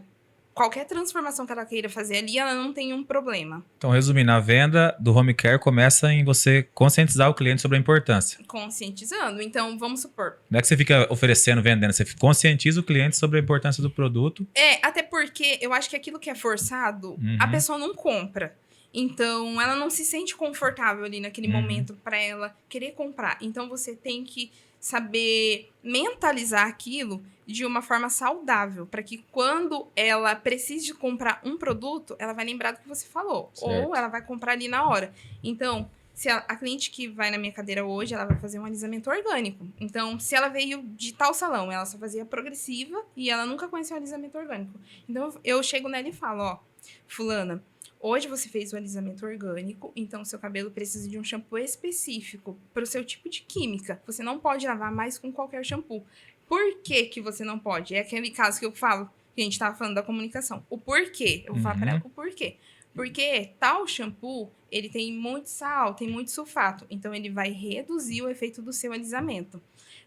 qualquer transformação que ela queira fazer ali, ela não tem um problema. Então, resumindo, a venda do home care começa em você conscientizar o cliente sobre a importância. Conscientizando. Então, vamos supor. Não é que você fica oferecendo, vendendo, você conscientiza o cliente sobre a importância do produto. Até porque eu acho que aquilo que é forçado, a pessoa não compra. Então, ela não se sente confortável ali naquele momento para ela querer comprar. Então, você tem que saber mentalizar aquilo de uma forma saudável, para que quando ela precise comprar um produto, ela vai lembrar do que você falou. Certo. Ou ela vai comprar ali na hora. Então, se a cliente que vai na minha cadeira hoje, ela vai fazer um alisamento orgânico. Então, se ela veio de tal salão, ela só fazia progressiva e ela nunca conheceu o alisamento orgânico. Então, eu chego nela e falo, ó, fulana, hoje você fez o alisamento orgânico, então seu cabelo precisa de um shampoo específico para o seu tipo de química. Você não pode lavar mais com qualquer shampoo. Por que que você não pode? É aquele caso que eu falo, que a gente estava falando da comunicação. O porquê. Eu vou falar para ela o porquê. Porque tal shampoo, ele tem muito sal, tem muito sulfato. Então, ele vai reduzir o efeito do seu alisamento.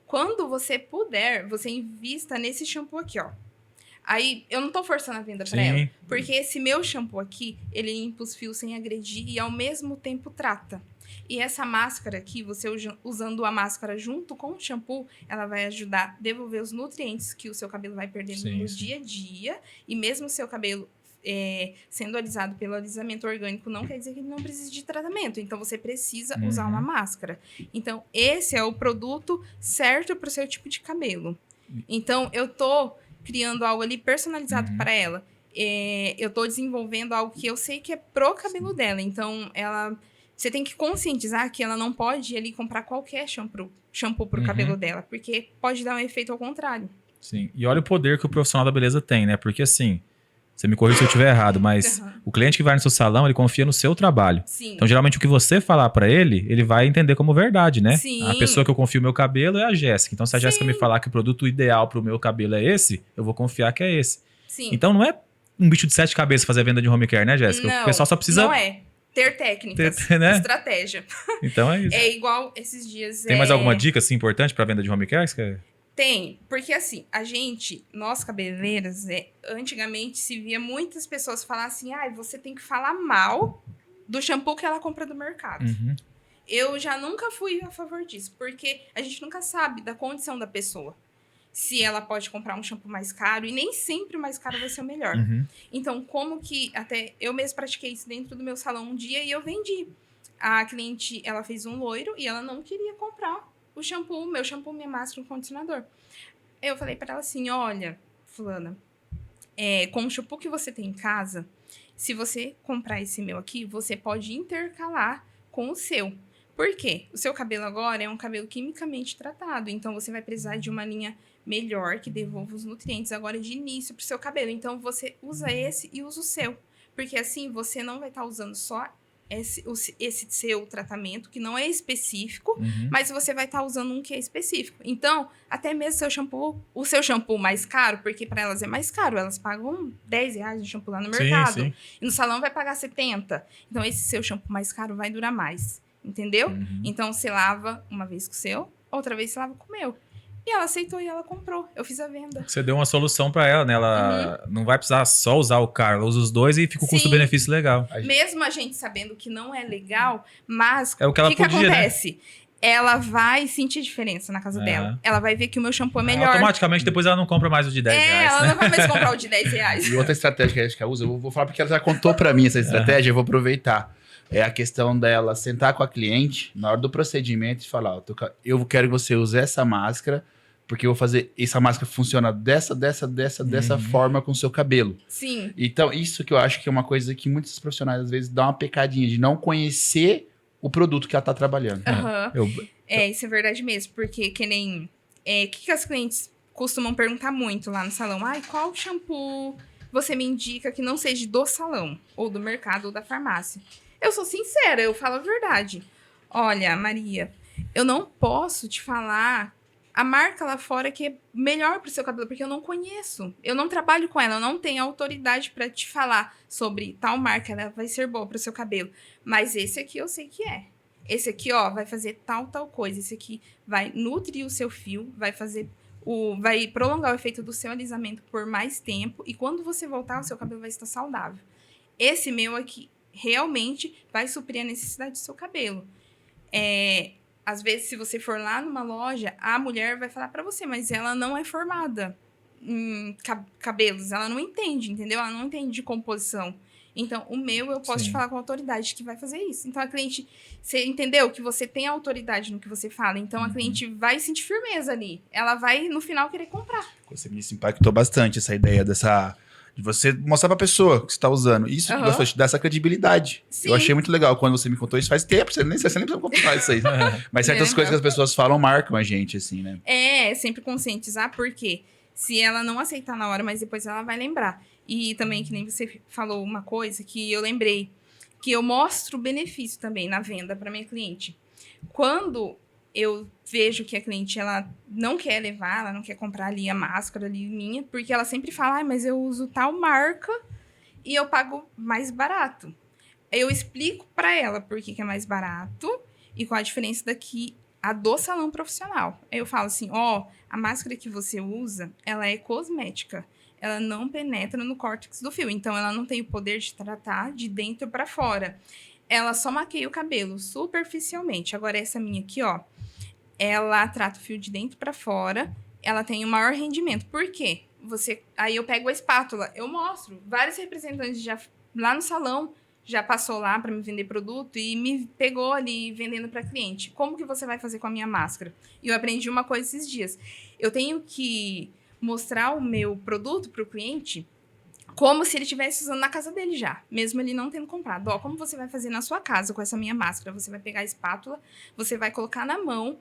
Quando você puder, você invista nesse shampoo aqui, ó. Aí, eu não tô forçando a venda pra ela. Porque esse meu shampoo aqui, ele limpa os fios sem agredir e ao mesmo tempo trata. E essa máscara aqui, você usando a máscara junto com o shampoo, ela vai ajudar a devolver os nutrientes que o seu cabelo vai perdendo no dia a dia. E mesmo o seu cabelo sendo alisado pelo alisamento orgânico, não quer dizer que ele não precisa de tratamento. Então, você precisa usar uma máscara. Então, esse é o produto certo para o seu tipo de cabelo. Então, eu tô criando algo ali personalizado para ela. Eu tô desenvolvendo algo que eu sei que é pro cabelo dela. Então, você tem que conscientizar que ela não pode ir ali comprar qualquer shampoo pro cabelo dela, porque pode dar um efeito ao contrário. Sim. E olha o poder que o profissional da beleza tem, né? Porque assim, você me corrija se eu estiver errado, mas Uhum. o cliente que vai no seu salão, ele confia no seu trabalho. Sim. Então, geralmente, o que você falar pra ele, ele vai entender como verdade, né? Sim. A pessoa que eu confio no meu cabelo é a Jéssica. Então, se a Sim. Jéssica me falar que o produto ideal pro meu cabelo é esse, eu vou confiar que é esse. Sim. Então, não é um bicho de 7 cabeças fazer a venda de home care, né, Jéssica? Não, o pessoal só precisa... não é. Ter técnicas, né? estratégia. Então, é isso. É igual esses dias... Tem mais alguma dica, assim, importante pra venda de home care? Tem, porque assim, nós cabeleireiras, antigamente se via muitas pessoas falar assim, você tem que falar mal do shampoo que ela compra do mercado. Uhum. Eu já nunca fui a favor disso, porque a gente nunca sabe da condição da pessoa. Se ela pode comprar um shampoo mais caro, e nem sempre o mais caro vai ser o melhor. Uhum. Então, como que, até eu mesmo pratiquei isso dentro do meu salão um dia e eu vendi. A cliente, ela fez um loiro e ela não queria comprar o shampoo, meu shampoo, minha máscara, um condicionador. Eu falei pra ela assim, olha, fulana, com o shampoo que você tem em casa, se você comprar esse meu aqui, você pode intercalar com o seu. Por quê? O seu cabelo agora é um cabelo quimicamente tratado, então você vai precisar de uma linha melhor que devolva os nutrientes agora de início pro seu cabelo. Então você usa esse e usa o seu, porque assim você não vai estar usando só esse seu tratamento, que não é específico, mas você vai estar usando um que é específico. Então, até mesmo o seu shampoo mais caro, porque para elas é mais caro, elas pagam R$10 no shampoo lá no mercado, sim. E no salão vai pagar 70. Então, esse seu shampoo mais caro vai durar mais, entendeu? Então, você lava uma vez com o seu, outra vez você lava com o meu. E ela aceitou e ela comprou. Eu fiz a venda. Você deu uma solução pra ela, né? Ela não vai precisar só usar o caro, ela usa os dois e fica o custo-benefício legal. Mesmo a gente sabendo que não é legal, mas É o que ela podia, acontece? Né? Ela vai sentir diferença na casa dela. Ela vai ver que o meu shampoo é melhor. Automaticamente, depois ela não compra mais o de R$10. Ela né? não vai mais comprar o de R$10. E outra estratégia que a Jéssica usa, eu vou falar porque ela já contou pra mim essa estratégia, eu vou aproveitar. É a questão dela sentar com a cliente na hora do procedimento e falar, eu quero que você use essa máscara, porque eu vou fazer essa máscara funciona dessa forma com o seu cabelo. Sim. Então, isso que eu acho que é uma coisa que muitos profissionais às vezes dão uma pecadinha de não conhecer o produto que ela tá trabalhando. Isso é verdade mesmo, porque que nem... O que as clientes costumam perguntar muito lá no salão? Qual shampoo você me indica que não seja do salão, ou do mercado, ou da farmácia? Eu sou sincera, eu falo a verdade. Olha, Maria, eu não posso te falar a marca lá fora que é melhor pro seu cabelo, porque eu não conheço. Eu não trabalho com ela, eu não tenho autoridade para te falar sobre tal marca, ela vai ser boa pro seu cabelo. Mas esse aqui eu sei que é. Esse aqui, ó, vai fazer tal coisa. Esse aqui vai nutrir o seu fio, vai prolongar o efeito do seu alisamento por mais tempo. E quando você voltar, o seu cabelo vai estar saudável. Esse meu aqui realmente vai suprir a necessidade do seu cabelo. Às vezes, se você for lá numa loja, a mulher vai falar pra você, mas ela não é formada em cabelos, ela não entende, entendeu? Ela não entende de composição. Então, o meu, eu posso te falar com autoridade que vai fazer isso. Então, a cliente, você entendeu que você tem autoridade no que você fala, então a cliente vai sentir firmeza ali. Ela vai, no final, querer comprar. Você me impactou bastante essa ideia de você mostrar pra pessoa que você tá usando. Isso que gostou de dar essa credibilidade. Sim. Eu achei muito legal quando você me contou isso. Faz tempo, você nem precisa comprar isso aí. Mas certas coisas que as pessoas falam marcam a gente, assim, né? Sempre conscientizar, porque se ela não aceitar na hora, mas depois ela vai lembrar. E também, que nem você falou uma coisa que eu lembrei, que eu mostro o benefício também na venda para minha cliente. Quando eu vejo que a cliente, ela não quer levar, ela não quer comprar ali a máscara ali minha, porque ela sempre fala, mas eu uso tal marca e eu pago mais barato. Eu explico para ela por que é mais barato e qual a diferença daqui a do salão profissional. Aí eu falo assim, a máscara que você usa, ela é cosmética. Ela não penetra no córtex do fio, então ela não tem o poder de tratar de dentro para fora. Ela só maqueia o cabelo superficialmente. Agora essa minha aqui, ela trata o fio de dentro para fora, ela tem o maior rendimento. Por quê? Aí eu pego a espátula, eu mostro. Vários representantes já lá no salão já passou lá para me vender produto e me pegou ali vendendo para cliente. Como que você vai fazer com a minha máscara? E eu aprendi uma coisa esses dias. Eu tenho que mostrar o meu produto para o cliente como se ele estivesse usando na casa dele já, mesmo ele não tendo comprado. Como você vai fazer na sua casa com essa minha máscara? Você vai pegar a espátula, você vai colocar na mão,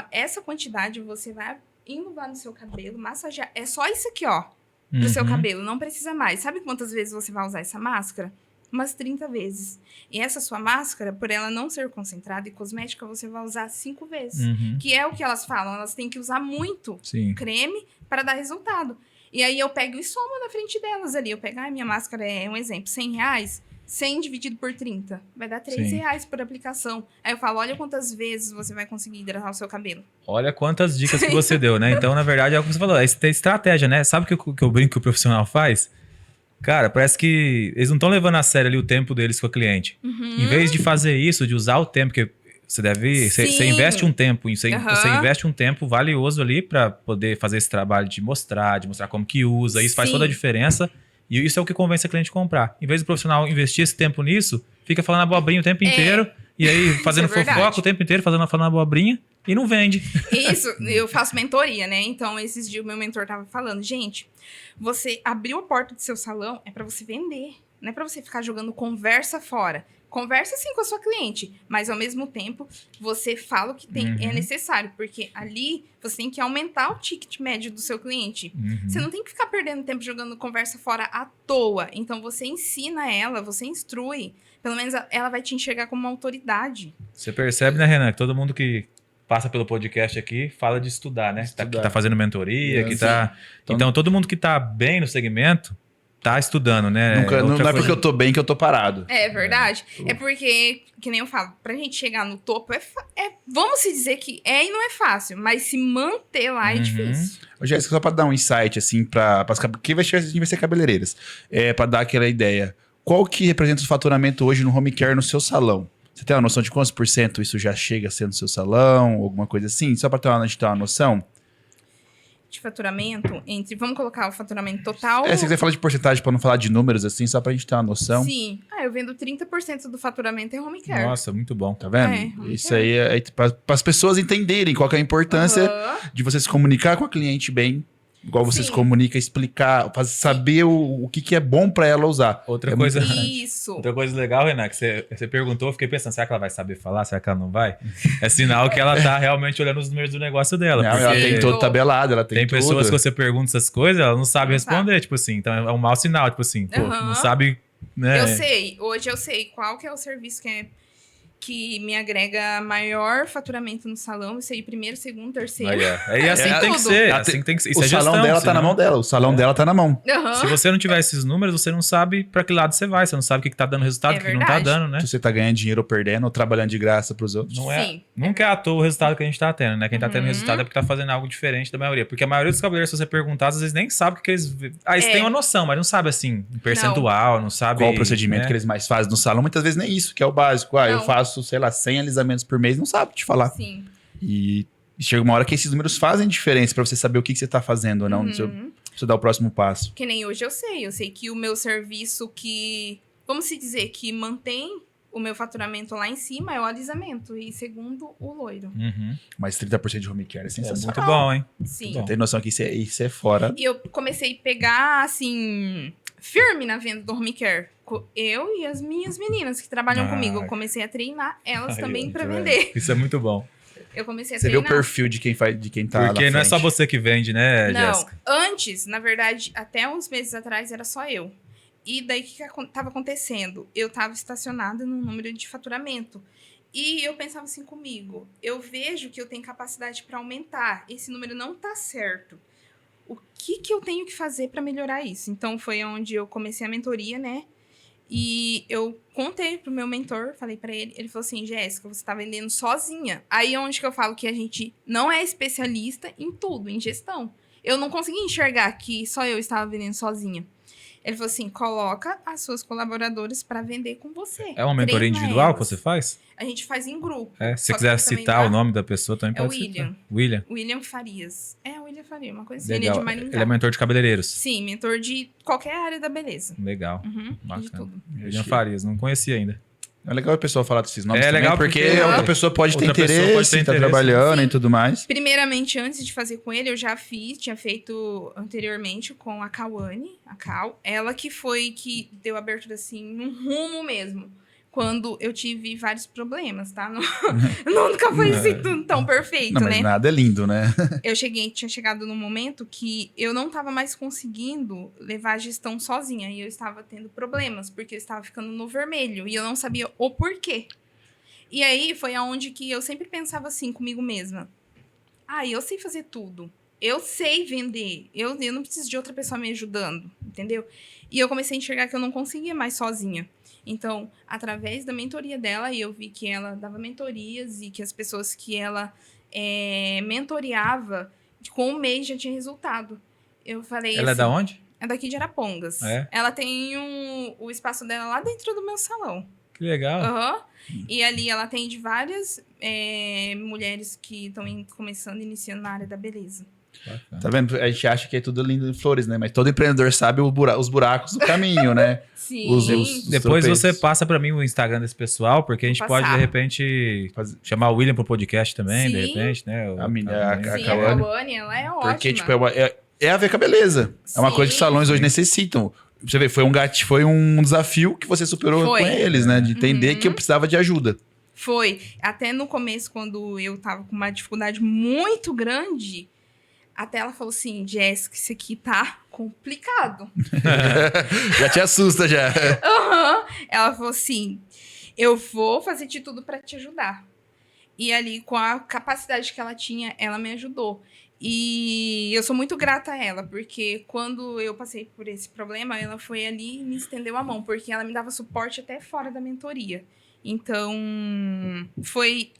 essa quantidade você vai enluvar no seu cabelo, massagear. É só isso aqui, ó, pro seu cabelo. Não precisa mais. Sabe quantas vezes você vai usar essa máscara? Umas 30 vezes. E essa sua máscara, por ela não ser concentrada e cosmética, você vai usar 5 vezes. Que é o que elas falam. Elas têm que usar muito Sim. creme para dar resultado. E aí eu pego e somo na frente delas ali. Eu pego, minha máscara é um exemplo, R$100. 100 dividido por 30. Vai dar R$3 por aplicação. Aí eu falo, olha quantas vezes você vai conseguir hidratar o seu cabelo. Olha quantas dicas que você deu, né? Então, na verdade, é o que você falou. É estratégia, né? Sabe o que eu brinco que o profissional faz? Cara, parece que eles não estão levando a sério ali o tempo deles com o cliente. Em vez de fazer isso, de usar o tempo que você deve... Você investe um tempo. Você investe um tempo valioso ali para poder fazer esse trabalho de mostrar como que usa. Isso faz toda a diferença. E isso é o que convence a cliente a comprar. Em vez do profissional investir esse tempo nisso, fica falando abobrinha o tempo inteiro. E aí fazendo fofoca o tempo inteiro, falando abobrinha. E não vende. Isso, eu faço mentoria, né? Então, esses dias o meu mentor tava falando, gente, você abriu a porta do seu salão é pra você vender. Não é pra você ficar jogando conversa fora. Conversa sim com a sua cliente, mas ao mesmo tempo você fala o que é necessário, porque ali você tem que aumentar o ticket médio do seu cliente. Você não tem que ficar perdendo tempo jogando conversa fora à toa. Então você ensina ela, você instrui. Pelo menos ela vai te enxergar como uma autoridade. Você percebe, né, Renan, que todo mundo que passa pelo podcast aqui fala de estudar, né? Que tá fazendo mentoria, que tá... Então, todo mundo que tá bem no segmento tá estudando, né? Não é porque eu tô bem que eu tô parado. É verdade. É porque, que nem eu falo, pra gente chegar no topo, vamos se dizer que e não é fácil, mas se manter lá é difícil. Ô, Jéssica, só pra dar um insight, assim, quem vai ser cabeleireiras, pra dar aquela ideia. Qual que representa o faturamento hoje no home care no seu salão? Você tem uma noção de quantos por cento isso já chega a ser no seu salão? Alguma coisa assim? Só pra ter uma noção? De faturamento, vamos colocar o faturamento total. Se quiser falar de porcentagem pra não falar de números assim, só pra gente ter uma noção. Sim. Eu vendo 30% do faturamento em home care. Nossa, muito bom. Tá vendo? Isso aí é para as pessoas entenderem qual que é a importância de você se comunicar com a cliente bem, igual você se comunica, explicar, saber o que é bom pra ela usar. Outra coisa legal, Renan, que você perguntou, eu fiquei pensando, será que ela vai saber falar? Será que ela não vai? É sinal que ela tá realmente olhando os números do negócio dela. Não, ela tem todo tabelado, ela tem tudo. Pessoas que você pergunta essas coisas, ela não sabe responder, tipo assim. Então é um mau sinal, tipo assim, não sabe, né? Hoje eu sei qual que é o serviço que me agrega maior faturamento no salão. Eu sei primeiro, segundo, terceiro. É assim que tem que ser. Assim que tem que ser. Isso o salão dela tá na mão dela. O salão dela tá na mão. Se você não tiver esses números, você não sabe pra que lado você vai. Você não sabe o que tá dando resultado, o que não tá dando, né? Se você tá ganhando dinheiro ou perdendo, ou trabalhando de graça pros outros. Nunca é à toa o resultado que a gente tá tendo, né? Quem tá tendo resultado é porque tá fazendo algo diferente da maioria. Porque a maioria dos cabeleireiros, se você perguntar, às vezes nem sabe o que eles... eles têm uma noção, mas não sabe, assim, percentual, não sabe... Qual o procedimento que eles mais fazem no salão. Muitas vezes nem isso, que é o básico. Eu faço, sei lá, 100 alisamentos por mês, não sabe te falar. Sim. E chega uma hora que esses números fazem diferença pra você saber o que você tá fazendo ou não, pra você dar o próximo passo. Que nem hoje eu sei que o meu serviço vamos se dizer, que mantém o meu faturamento lá em cima é o alisamento e segundo, o loiro. Mas 30% de home care é sensacional. Muito bom, hein? Sim. Você tem noção que isso é fora. E eu comecei a pegar, assim, firme na venda do home care. Eu e as minhas meninas que trabalham comigo. Eu comecei a treinar elas também pra vender. Isso é muito bom. Eu comecei a treinar. Você vê o perfil de quem tá lá Porque não é só você que vende, né, Jéssica? Antes, na verdade, até uns meses atrás, era só eu. E daí, o que tava acontecendo? Eu tava estacionada num número de faturamento. E eu pensava assim comigo, eu vejo que eu tenho capacidade para aumentar. Esse número não tá certo. O que eu tenho que fazer para melhorar isso? Então, foi onde eu comecei a mentoria, né? E eu contei pro meu mentor, falei pra ele falou assim, Jéssica, você tá vendendo sozinha. Aí é onde que eu falo que a gente não é especialista em tudo, em gestão. Eu não consegui enxergar que só eu estava vendendo sozinha. Ele falou assim, coloca as suas colaboradoras para vender com você. É uma mentoria individual que você faz? A gente faz em grupo. Se você quiser citar o nome da pessoa, também pode citar. William. William Farias. William Farias, uma coisa assim. Legal. Ele é de Maringá. Ele é mentor de cabeleireiros. Sim, mentor de qualquer área da beleza. Legal. Bacana. De tudo. William Farias, não conhecia ainda. É legal a pessoa falar desses nomes também, legal porque outra pessoa pode ter interesse, tá trabalhando e tudo mais. Primeiramente, antes de fazer com ele, eu já tinha feito anteriormente com a Cauane, a Cal. Ela que foi que deu abertura, assim, num rumo mesmo. quando eu tive vários problemas, tá? Nunca foi assim tão perfeito, Não, mas né? nada é lindo, né? Tinha chegado num momento que eu não estava mais conseguindo levar a gestão sozinha. E eu estava tendo problemas, porque eu estava ficando no vermelho. E eu não sabia o porquê. E aí foi aonde que eu sempre pensava assim comigo mesma. Eu sei fazer tudo. Eu sei vender. Eu não preciso de outra pessoa me ajudando, entendeu? E eu comecei a enxergar que eu não conseguia mais sozinha. Então, através da mentoria dela, eu vi que ela dava mentorias e que as pessoas que ela mentoreava, com um mês já tinha resultado. Eu falei Ela é assim, da onde? é daqui de Arapongas. É? Ela tem o espaço dela lá dentro do meu salão. Que legal. Aham. E ali ela atende várias mulheres que estão começando, iniciando na área da beleza. Bacana. Tá vendo? A gente acha que é tudo lindo em flores, né? Mas todo empreendedor sabe os buracos do caminho, né? Sim. Depois tropeços. você passa pra mim o Instagram desse pessoal, porque a gente Vou pode, de passar. repente, chamar o William pro podcast também, de Sim. repente, né? A menina- a Sim, a Cauane. Cauane, ela é ótima. Porque, tipo, é a ver com a beleza. É uma Sim. coisa que os salões hoje necessitam. Você vê, foi um desafio que você superou Foi. com eles, né? De entender Uhum. que eu precisava de ajuda. Foi. Até no começo, quando eu tava com uma dificuldade muito grande, até ela falou assim, Jéssica, isso aqui tá complicado. Já te assusta, já. Aham. Ela falou assim, eu vou fazer de tudo pra te ajudar. E ali, com a capacidade que ela tinha, ela me ajudou. E eu sou muito grata a ela, porque quando eu passei por esse problema, ela foi ali e me estendeu a mão, porque ela me dava suporte até fora da mentoria. Então, foi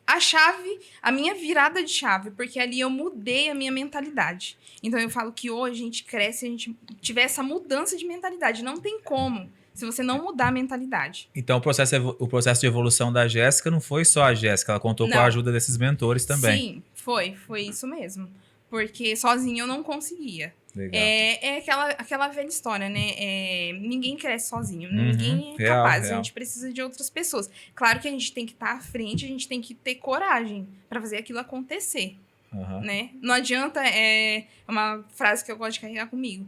a minha virada de chave, porque ali eu mudei a minha mentalidade. Então, eu falo que hoje a gente cresce, a gente tiver essa mudança de mentalidade. Não tem como, se você não mudar a mentalidade. Então, o processo de evolução da Jéssica não foi só a Jéssica, ela contou com Não. a ajuda desses mentores também. Sim, foi isso mesmo. Porque sozinha eu não conseguia. Legal. É aquela velha história, né? Ninguém cresce sozinho, Uhum, ninguém é real, capaz. real. A gente precisa de outras pessoas. Claro que a gente tem que estar à frente, a gente tem que ter coragem para fazer aquilo acontecer, Aham. né? Não adianta, é uma frase que eu gosto de carregar comigo.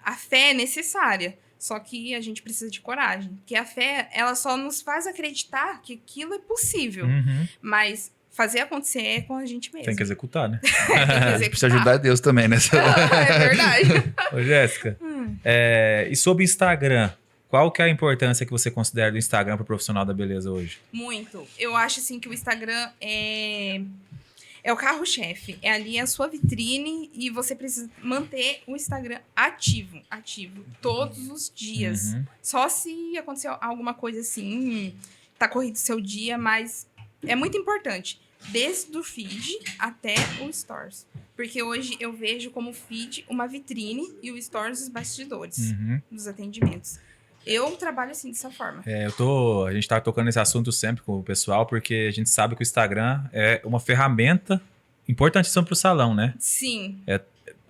A fé é necessária, só que a gente precisa de coragem. Porque a fé, ela só nos faz acreditar que aquilo é possível. Uhum. Mas fazer acontecer é com a gente mesmo. Tem que executar, né? Tem que A gente executar. precisa ajudar Deus também, né? É verdade. Ô, Jéssica, e sobre Instagram, qual que é a importância que você considera do Instagram para o profissional da beleza hoje? Muito. Eu acho, assim, que o Instagram é o carro-chefe. É ali a sua vitrine e você precisa manter o Instagram ativo todos os dias. Uhum. Só se acontecer alguma coisa assim, tá corrido o seu dia, mas é muito importante. Desde o feed até o Stories. Porque hoje eu vejo como feed uma vitrine e o Stories os bastidores Uhum. dos atendimentos. Eu trabalho assim, dessa forma. A gente tá tocando nesse assunto sempre com o pessoal, porque a gente sabe que o Instagram é uma ferramenta importantíssima para o salão, né? Sim, É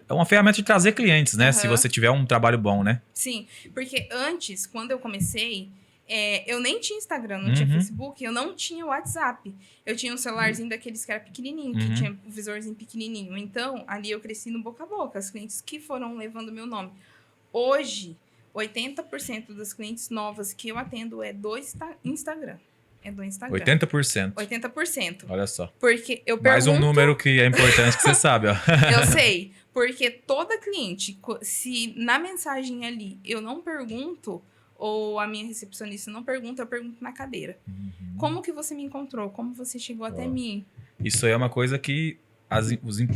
uma ferramenta de trazer clientes, né? Aham. Se você tiver um trabalho bom, né? sim. Porque antes, quando eu comecei, eu nem tinha Instagram, não tinha Uhum. Facebook, eu não tinha WhatsApp. Eu tinha um celularzinho daqueles que era pequenininho, que Uhum. tinha o visorzinho pequenininho. Então, ali eu cresci no boca a boca, as clientes que foram levando o meu nome. Hoje, 80% das clientes novas que eu atendo é do Instagram. É do Instagram. 80%. 80%. Olha só. Porque eu Mais um pergunto... número que é importante que você sabe, ó. Eu sei. Porque toda cliente, se na mensagem ali eu não pergunto, ou a minha recepcionista não pergunta, eu pergunto na cadeira. Como que você me encontrou? Como você chegou até mim? Isso aí é uma coisa que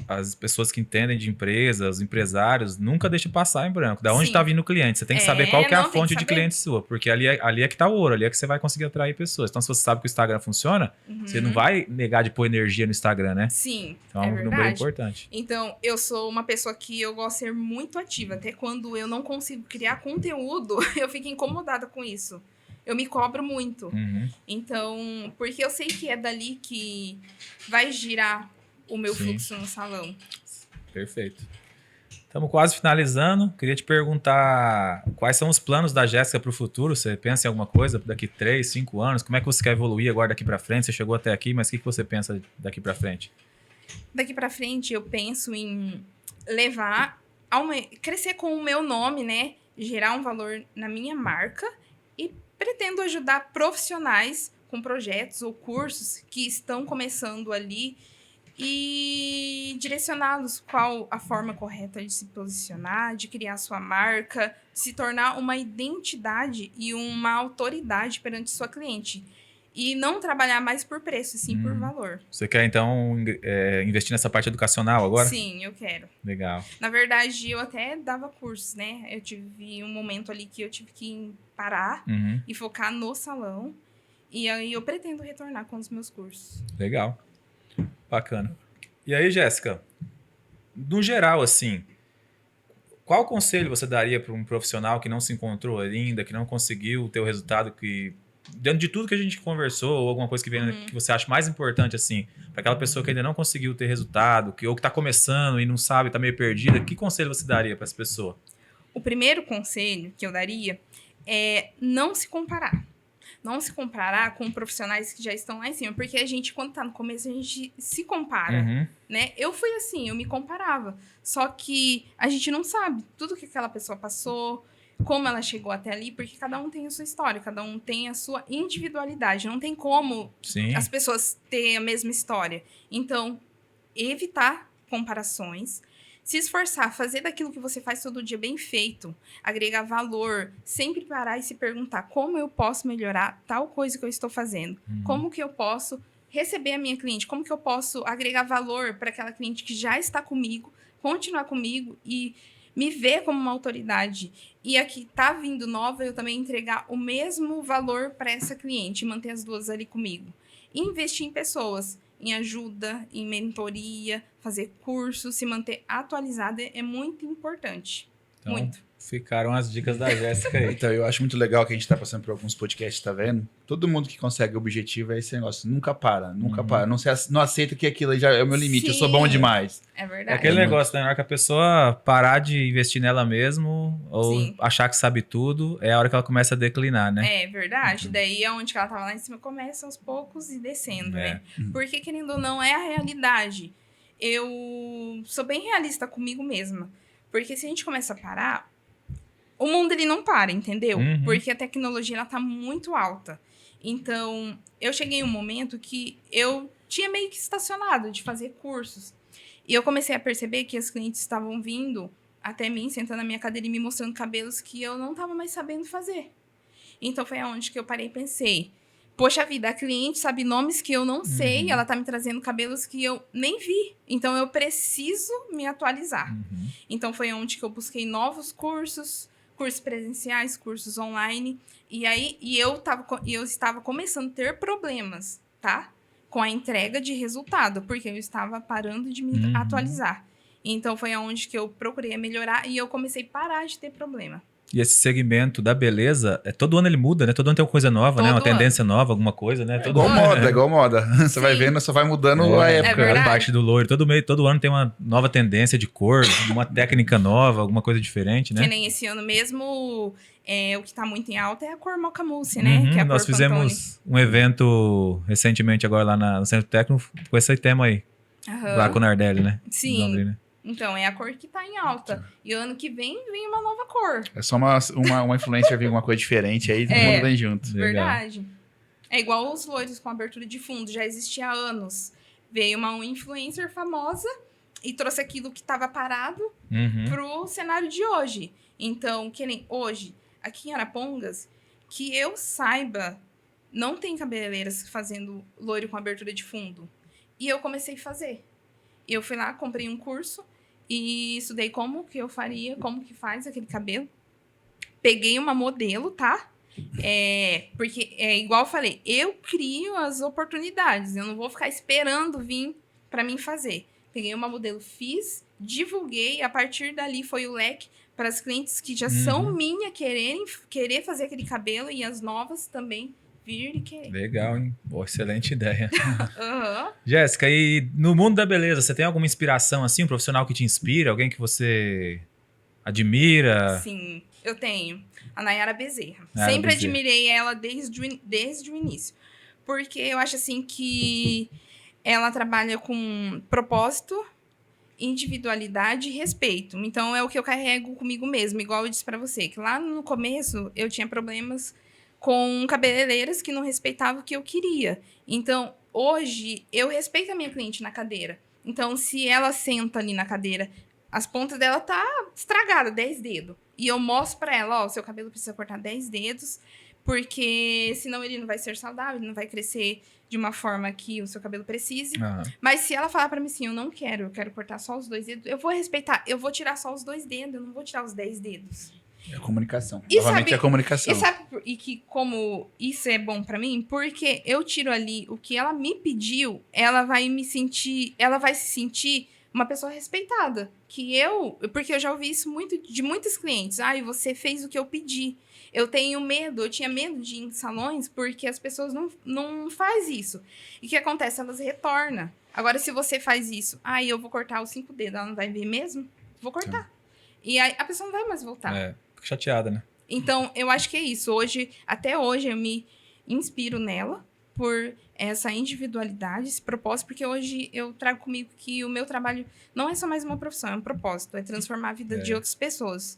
as pessoas que entendem de empresa, os empresários, nunca deixam passar em branco. Da onde Sim. está vindo o cliente? Você tem que saber qual que é a não, tem fonte que de saber. cliente sua, porque ali é que tá o ouro, ali é que você vai conseguir atrair pessoas. Então, se você sabe que o Instagram funciona, você não vai negar de pôr energia no Instagram, né? Sim, Então, é é um número verdade. importante. Então, eu sou uma pessoa que eu gosto de ser muito ativa. Até quando eu não consigo criar conteúdo, eu fico incomodada com isso. Eu me cobro muito. Uhum. Então, porque eu sei que é dali que vai girar o meu Sim. fluxo no salão. Perfeito. Estamos quase finalizando. Queria te perguntar quais são os planos da Jéssica para o futuro? Você pensa em alguma coisa daqui 3, 5 anos? Como é que você quer evoluir agora daqui para frente? Você chegou até aqui, mas o que você pensa daqui para frente? Daqui pra frente, eu penso em levar, crescer com o meu nome, né? Gerar um valor na minha marca e pretendo ajudar profissionais com projetos ou cursos que estão começando ali e direcioná-los qual a forma correta de se posicionar, de criar sua marca, se tornar uma identidade e uma autoridade perante sua cliente. E não trabalhar mais por preço, sim por valor. Você quer, então, investir nessa parte educacional agora? Sim, eu quero. Legal. Na verdade, eu até dava cursos, né? Eu tive um momento ali que eu tive que parar e focar no salão. E aí eu pretendo retornar com os meus cursos. Legal. Bacana. E aí, Jéssica, no geral, assim, qual conselho você daria para um profissional que não se encontrou ainda, que não conseguiu ter o resultado que... Dentro de tudo que a gente conversou, ou alguma coisa que, que você acha mais importante, assim, para aquela pessoa que ainda não conseguiu ter resultado, ou que está começando e não sabe, está meio perdida, que conselho você daria para essa pessoa? O primeiro conselho que eu daria é não se comparar. Não se comparar com profissionais que já estão lá em cima. Porque a gente, quando tá no começo, a gente se compara, né? Eu fui assim, eu me comparava. Só que a gente não sabe tudo que aquela pessoa passou, como ela chegou até ali, porque cada um tem a sua história, cada um tem a sua individualidade. Não tem como as pessoas terem a mesma história. Então, evitar comparações, se esforçar, fazer daquilo que você faz todo dia bem feito, agregar valor, sempre parar e se perguntar como eu posso melhorar tal coisa que eu estou fazendo, como que eu posso receber a minha cliente, como que eu posso agregar valor para aquela cliente que já está comigo, continuar comigo e me ver como uma autoridade. E a que está vindo nova, eu também entregar o mesmo valor para essa cliente, manter as duas ali comigo. E investir em pessoas, em ajuda, em mentoria, fazer cursos, se manter atualizada é muito importante. Então, muito. Ficaram as dicas da Jéssica aí. Então, eu acho muito legal que a gente tá passando por alguns podcasts, tá vendo? Todo mundo que consegue o objetivo é esse negócio. Nunca para, nunca para. Não aceita que aquilo aí já é o meu limite. Sim, eu sou bom demais. É É verdade. aquele negócio, né? Na hora que a pessoa parar de investir nela mesmo ou Sim. achar que sabe tudo, é a hora que ela começa a declinar, né? É verdade. Daí, aonde ela tava lá em cima, começa aos poucos e descendo, né? Porque, querendo ou não, é a realidade. Eu sou bem realista comigo mesma. Porque se a gente começa a parar, o mundo, ele não para, entendeu? Porque a tecnologia, ela tá muito alta. Então, eu cheguei em um momento que eu tinha meio que estacionado de fazer cursos. E eu comecei a perceber que as clientes estavam vindo até mim, sentando na minha cadeira e me mostrando cabelos que eu não estava mais sabendo fazer. Então, foi aonde que eu parei e pensei, poxa vida, a cliente sabe nomes que eu não sei, ela tá me trazendo cabelos que eu nem vi. Então, eu preciso me atualizar. Então, foi onde que eu busquei novos cursos presenciais, cursos online. E aí, eu estava começando a ter problemas, tá? Com a entrega de resultado, porque eu estava parando de me atualizar. Então, foi aonde que eu procurei melhorar e eu comecei a parar de ter problema. E esse segmento da beleza, todo ano ele muda, né? Todo ano tem uma coisa nova, né? Uma tendência nova, alguma coisa, né? É igual moda. Você vai vendo, só vai mudando a época. verdade. A parte do loiro. Todo ano tem uma nova tendência de cor, uma técnica nova, alguma coisa diferente, né? Que nem esse ano mesmo, o que tá muito em alta é a cor Mocha Mousse, né? Que é a Nós cor fizemos um evento recentemente agora lá no Centro Técnico com esse tema aí. Pantone. Lá com o Nardelli, né? Sim. Londrina. Então, é a cor que tá em alta. E ano que vem uma nova cor. É só uma influencer vir alguma coisa diferente aí, todo mundo vem junto. Legal. Verdade. É igual os loiros com abertura de fundo, já existia há anos. Veio uma influencer famosa e trouxe aquilo que estava parado pro cenário de hoje. Então, que nem hoje, aqui em Arapongas, que eu saiba, não tem cabeleireiras fazendo loiro com abertura de fundo. E eu comecei a fazer. Eu fui lá, comprei um curso e estudei como que eu faria, como que faz aquele cabelo. Peguei uma modelo, tá? Porque, igual eu falei, eu crio as oportunidades. Eu não vou ficar esperando vir para mim fazer. Peguei uma modelo, fiz, divulguei. A partir dali foi o leque para as clientes que já são minha querer fazer aquele cabelo e as novas também vir e querer. Legal, hein? Boa, excelente ideia. Aham. Jéssica, e no mundo da beleza, você tem alguma inspiração assim, um profissional que te inspira, alguém que você admira? Sim, eu tenho. A Nayara Bezerra. Nayara Sempre Bezerra. admirei ela desde o início. Porque eu acho assim que ela trabalha com propósito, individualidade e respeito. Então é o que eu carrego comigo mesmo. Igual eu disse pra você, que lá no começo eu tinha problemas com cabeleireiras que não respeitavam o que eu queria. Então, hoje, eu respeito a minha cliente na cadeira. Então, se ela senta ali na cadeira, as pontas dela tá estragada, 10 dedos. E eu mostro pra ela, ó, seu cabelo precisa cortar 10 dedos, porque senão ele não vai ser saudável, ele não vai crescer de uma forma que o seu cabelo precise. Mas se ela falar pra mim assim, eu quero cortar só os 2 dedos, eu vou respeitar, eu vou tirar só os 2 dedos, eu não vou tirar os 10 dedos. É a comunicação. E Novamente é a comunicação. E que como isso é bom pra mim, porque eu tiro ali o que ela me pediu, ela vai se sentir uma pessoa respeitada. Porque eu já ouvi isso muito de muitos clientes. Ai, você fez o que eu pedi. Eu tinha medo de ir em salões porque as pessoas não fazem isso. E o que acontece? Elas retornam. Agora, se você faz isso, eu vou cortar os 5 dedos, ela não vai ver mesmo? Vou cortar. E aí a pessoa não vai mais voltar. Fica chateada, né? Então, eu acho que é isso. Até hoje, eu me inspiro nela por essa individualidade, esse propósito, porque hoje eu trago comigo que o meu trabalho não é só mais uma profissão, é um propósito, é transformar a vida de outras pessoas.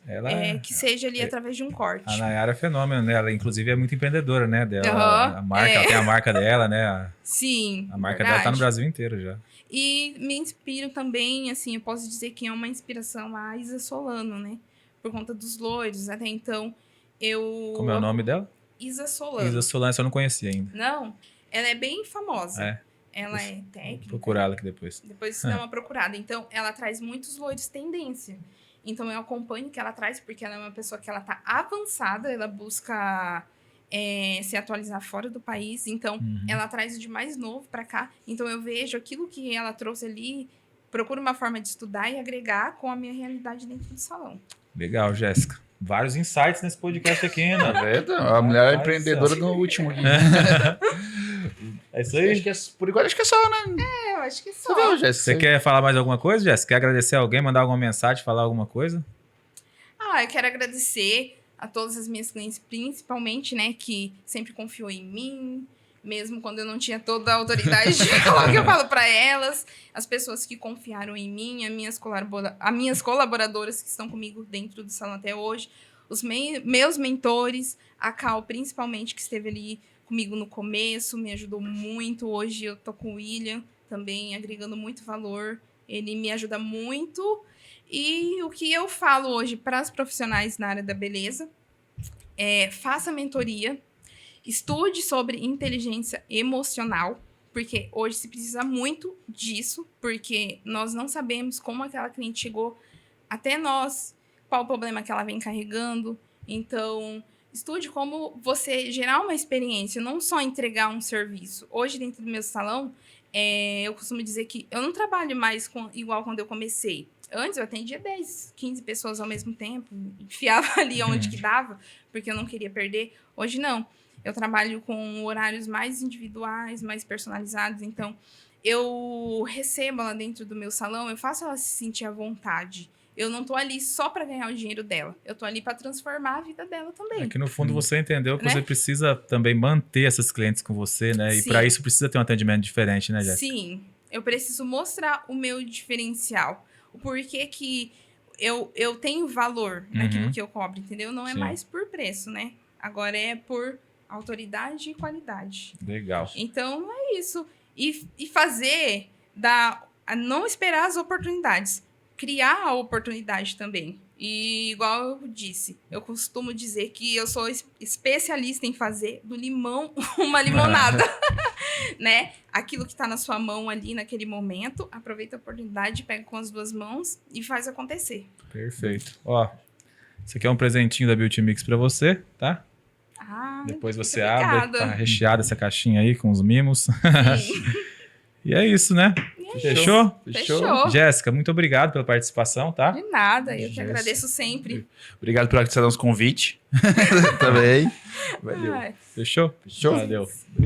Que seja ali através de um corte. A Nayara é fenômeno, né? Ela, inclusive, é muito empreendedora, né? Ela tem a marca dela, né? Sim, a marca dela tá no Brasil inteiro já. E me inspiro também, assim, eu posso dizer que é uma inspiração a Isa Solano, né? Por conta dos loiros. Até então, Como é o nome dela? Isa Solano. Isa Solano, eu não conhecia ainda. Não, ela é bem famosa. Ela é técnica. Vou procurar ela aqui depois. Depois você dá uma procurada. Então, ela traz muitos loiros tendência. Então, eu acompanho o que ela traz, porque ela é uma pessoa que ela tá avançada, ela busca se atualizar fora do país. Então, ela traz o de mais novo pra cá. Então, eu vejo aquilo que ela trouxe ali, procuro uma forma de estudar e agregar com a minha realidade dentro do salão. Legal, Jéssica. Vários insights nesse podcast aqui, né? Tá vendo? A mulher empreendedora do último aqui. É isso aí? Por enquanto, acho que é só, né? Eu acho que é só. Não, Jéssica, Você quer falar mais alguma coisa, Jéssica? Quer agradecer alguém, mandar alguma mensagem, falar alguma coisa? Eu quero agradecer a todas as minhas clientes, principalmente, né, que sempre confiou em mim, mesmo quando eu não tinha toda a autoridade de falar o que eu falo para elas, as pessoas que confiaram em mim, as minhas colaboradoras que estão comigo dentro do salão até hoje, os meus mentores, a Cal, principalmente, que esteve ali comigo no começo, me ajudou muito. Hoje eu tô com o William também, agregando muito valor, ele me ajuda muito. E o que eu falo hoje para os profissionais na área da beleza é: faça mentoria, estude sobre inteligência emocional, porque hoje se precisa muito disso, porque nós não sabemos como aquela cliente chegou até nós, qual o problema que ela vem carregando. Então, estude como você gerar uma experiência, não só entregar um serviço. Hoje, dentro do meu salão, eu costumo dizer que eu não trabalho mais igual quando eu comecei. Antes eu atendia 10, 15 pessoas ao mesmo tempo, enfiava ali onde que dava, porque eu não queria perder. Hoje não, eu trabalho com horários mais individuais, mais personalizados, então eu recebo ela dentro do meu salão, eu faço ela se sentir à vontade. Eu não tô ali só para ganhar o dinheiro dela, eu tô ali para transformar a vida dela também. É que no fundo você entendeu que você precisa também manter essas clientes com você, né? E para isso precisa ter um atendimento diferente, né, Jéssica? Sim, eu preciso mostrar o meu diferencial. O porquê que eu tenho valor naquilo que eu cobro, entendeu? Não é mais por preço, né? Agora é por autoridade e qualidade. Legal. Então, é isso. E fazer, não esperar as oportunidades. Criar a oportunidade também. E, igual eu disse, eu costumo dizer que eu sou especialista em fazer do limão uma limonada. Né? Aquilo que está na sua mão ali naquele momento, aproveita a oportunidade, pega com as 2 mãos e faz acontecer. Perfeito. Ó, esse aqui é um presentinho da Beauty Mix para você, tá? Depois você abre, tá recheada essa caixinha aí com os mimos. E é isso, né? Fechou? Fechou. Jéssica, muito obrigado pela participação, tá? De nada, eu te agradeço sempre. Obrigado por aceitar os convites. Também. Valeu. Fechou? Fechou? Valeu. Obrigado.